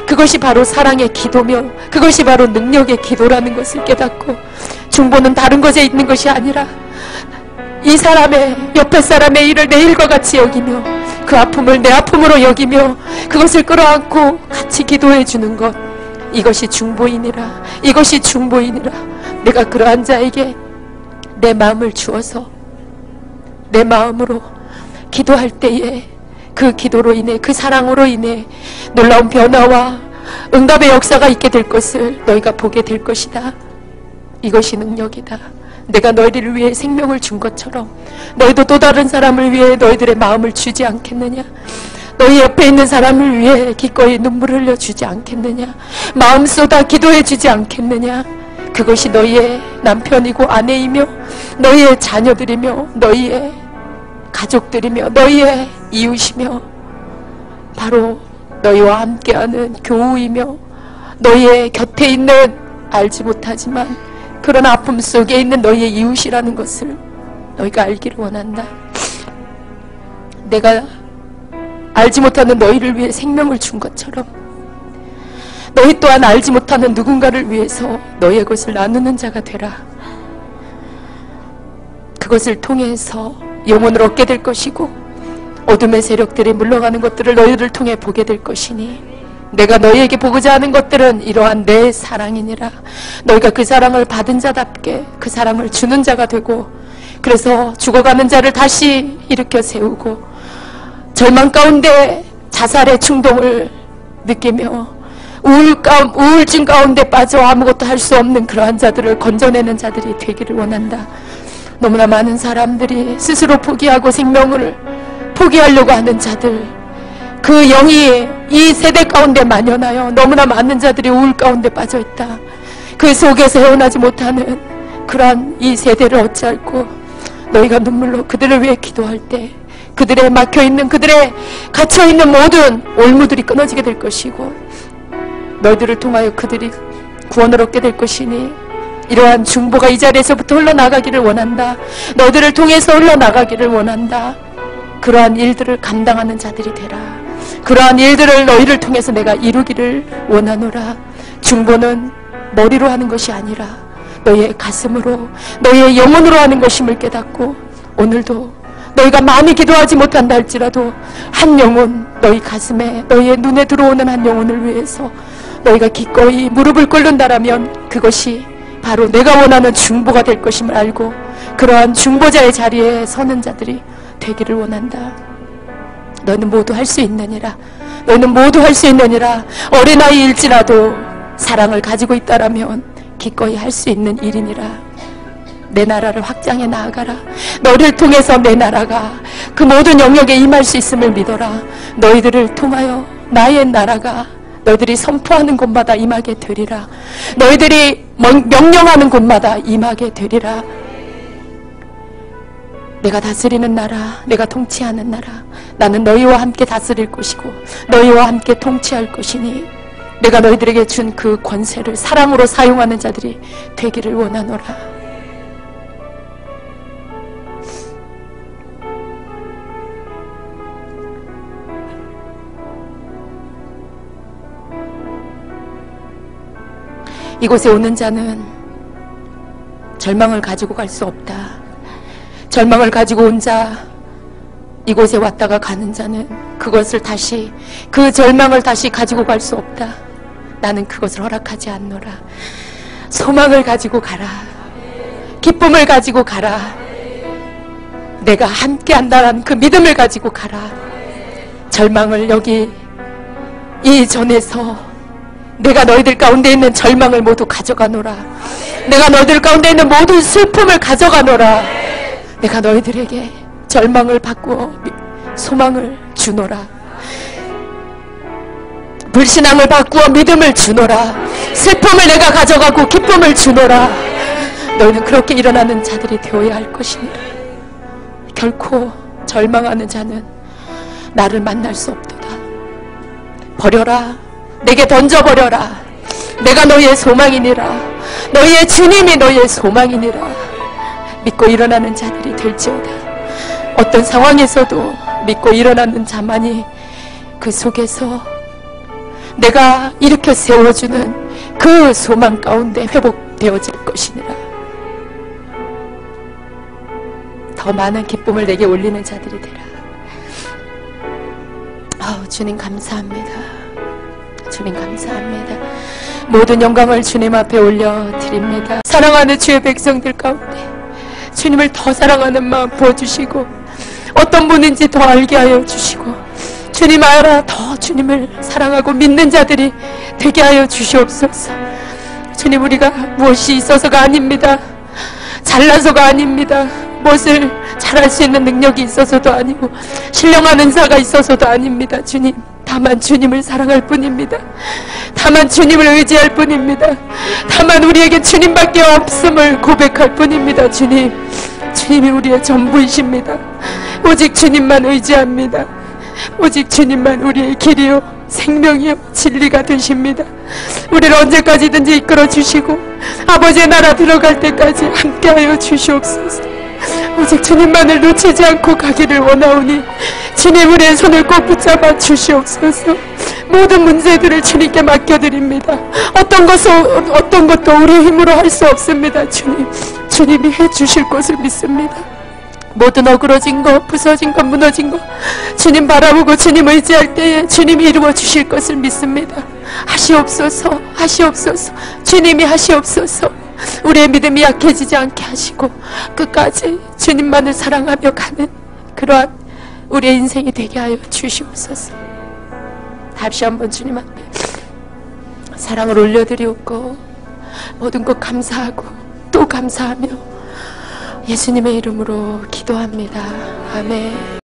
그것이 바로 사랑의 기도며 그것이 바로 능력의 기도라는 것을 깨닫고 중보는 다른 것에 있는 것이 아니라 이 사람의 옆에 사람의 일을 내 일과 같이 여기며 그 아픔을 내 아픔으로 여기며 그것을 끌어안고 같이 기도해 주는 것, 이것이 중보이니라. 이것이 중보이니라. 내가 그러한 자에게 내 마음을 주어서 내 마음으로 기도할 때에 그 기도로 인해 그 사랑으로 인해 놀라운 변화와 응답의 역사가 있게 될 것을 너희가 보게 될 것이다. 이것이 능력이다. 내가 너희를 위해 생명을 준 것처럼 너희도 또 다른 사람을 위해 너희들의 마음을 주지 않겠느냐. 너희 옆에 있는 사람을 위해 기꺼이 눈물을 흘려주지 않겠느냐. 마음 쏟아 기도해 주지 않겠느냐. 그것이 너희의 남편이고 아내이며 너희의 자녀들이며 너희의 가족들이며 너희의 이웃이며 바로 너희와 함께하는 교우이며 너희의 곁에 있는 알지 못하지만 그런 아픔 속에 있는 너희의 이웃이라는 것을 너희가 알기를 원한다. 내가 알지 못하는 너희를 위해 생명을 준 것처럼 너희 또한 알지 못하는 누군가를 위해서 너희의 것을 나누는 자가 되라. 그것을 통해서 영혼을 얻게 될 것이고 어둠의 세력들이 물러가는 것들을 너희를 통해 보게 될 것이니 내가 너희에게 보고자 하는 것들은 이러한 내 사랑이니라. 너희가 그 사랑을 받은 자답게 그 사랑을 주는 자가 되고 그래서 죽어가는 자를 다시 일으켜 세우고 절망 가운데 자살의 충동을 느끼며 우울증 가운데 빠져 아무것도 할 수 없는 그러한 자들을 건져내는 자들이 되기를 원한다. 너무나 많은 사람들이 스스로 포기하고 생명을 포기하려고 하는 자들, 그 영이 이 세대 가운데 만연하여 너무나 많은 자들이 우울 가운데 빠져있다. 그 속에서 헤어나지 못하는 그러한 이 세대를 어찌할꼬 너희가 눈물로 그들을 위해 기도할 때 그들의 막혀있는, 그들의 갇혀있는 모든 올무들이 끊어지게 될 것이고 너희들을 통하여 그들이 구원을 얻게 될 것이니 이러한 중보가 이 자리에서부터 흘러나가기를 원한다. 너희들을 통해서 흘러나가기를 원한다. 그러한 일들을 감당하는 자들이 되라. 그러한 일들을 너희를 통해서 내가 이루기를 원하노라. 중보는 머리로 하는 것이 아니라 너희의 가슴으로, 너희의 영혼으로 하는 것임을 깨닫고 오늘도 너희가 많이 기도하지 못한다 할지라도 한 영혼, 너희 가슴에, 너희의 눈에 들어오는 한 영혼을 위해서 너희가 기꺼이 무릎을 꿇는다라면 그것이 바로 내가 원하는 중보가 될 것임을 알고 그러한 중보자의 자리에 서는 자들이 되기를 원한다. 너희는 모두 할 수 있느니라. 너희는 모두 할 수 있느니라. 어린아이일지라도 사랑을 가지고 있다라면 기꺼이 할 수 있는 일이니라. 내 나라를 확장해 나아가라. 너희를 통해서 내 나라가 그 모든 영역에 임할 수 있음을 믿어라. 너희들을 통하여 나의 나라가 너희들이 선포하는 곳마다 임하게 되리라. 너희들이 명령하는 곳마다 임하게 되리라. 내가 다스리는 나라, 내가 통치하는 나라, 나는 너희와 함께 다스릴 것이고 너희와 함께 통치할 것이니 내가 너희들에게 준 그 권세를 사랑으로 사용하는 자들이 되기를 원하노라. 이곳에 오는 자는 절망을 가지고 갈 수 없다. 절망을 가지고 온 자, 이곳에 왔다가 가는 자는 그것을 다시, 그 절망을 다시 가지고 갈 수 없다. 나는 그것을 허락하지 않노라. 소망을 가지고 가라. 기쁨을 가지고 가라. 내가 함께 한다는 그 믿음을 가지고 가라. 절망을 여기 이 전에서 내가 너희들 가운데 있는 절망을 모두 가져가노라. 내가 너희들 가운데 있는 모든 슬픔을 가져가노라. 내가 너희들에게 절망을 바꾸어 소망을 주노라. 불신앙을 바꾸어 믿음을 주노라. 슬픔을 내가 가져가고 기쁨을 주노라. 너희는 그렇게 일어나는 자들이 되어야 할 것이니라. 결코 절망하는 자는 나를 만날 수 없도다. 버려라. 내게 던져버려라. 내가 너희의 소망이니라. 너희의 주님이 너희의 소망이니라. 믿고 일어나는 자들이 될지어다. 어떤 상황에서도 믿고 일어나는 자만이 그 속에서 내가 일으켜 세워주는 그 소망 가운데 회복되어질 것이니라. 더 많은 기쁨을 내게 올리는 자들이 되라. 주님 감사합니다. 주님 감사합니다. 모든 영광을 주님 앞에 올려드립니다. 사랑하는 주의 백성들 가운데 주님을 더 사랑하는 마음 부어주시고 어떤 분인지 더 알게 하여 주시고 주님 알아 더 주님을 사랑하고 믿는 자들이 되게 하여 주시옵소서. 주님, 우리가 무엇이 있어서가 아닙니다. 잘나서가 아닙니다. 무엇을 잘할 수 있는 능력이 있어서도 아니고 신령한 은사가 있어서도 아닙니다. 주님, 다만 주님을 사랑할 뿐입니다. 다만 주님을 의지할 뿐입니다. 다만 우리에게 주님밖에 없음을 고백할 뿐입니다. 주님, 주님이 우리의 전부이십니다. 오직 주님만 의지합니다. 오직 주님만 우리의 길이요 생명이요 진리가 되십니다. 우리를 언제까지든지 이끌어 주시고 아버지의 나라 들어갈 때까지 함께하여 주시옵소서. 오직 주님만을 놓치지 않고 가기를 원하오니 주님, 우리의 손을 꼭 붙잡아 주시옵소서. 모든 문제들을 주님께 맡겨드립니다. 어떤 것도 우리의 힘으로 할 수 없습니다. 주님, 주님이 해주실 것을 믿습니다. 모든 어그러진 것, 부서진 것, 무너진 것 주님 바라보고 주님 의지할 때에 주님이 이루어 주실 것을 믿습니다. 하시옵소서, 하시옵소서. 주님이 하시옵소서. 우리의 믿음이 약해지지 않게 하시고 끝까지 주님만을 사랑하며 가는 그러한 우리의 인생이 되게 하여 주시옵소서. 다시 한번 주님 앞에 사랑을 올려드리옵고 모든 것 감사하고 또 감사하며 예수님의 이름으로 기도합니다. 아멘.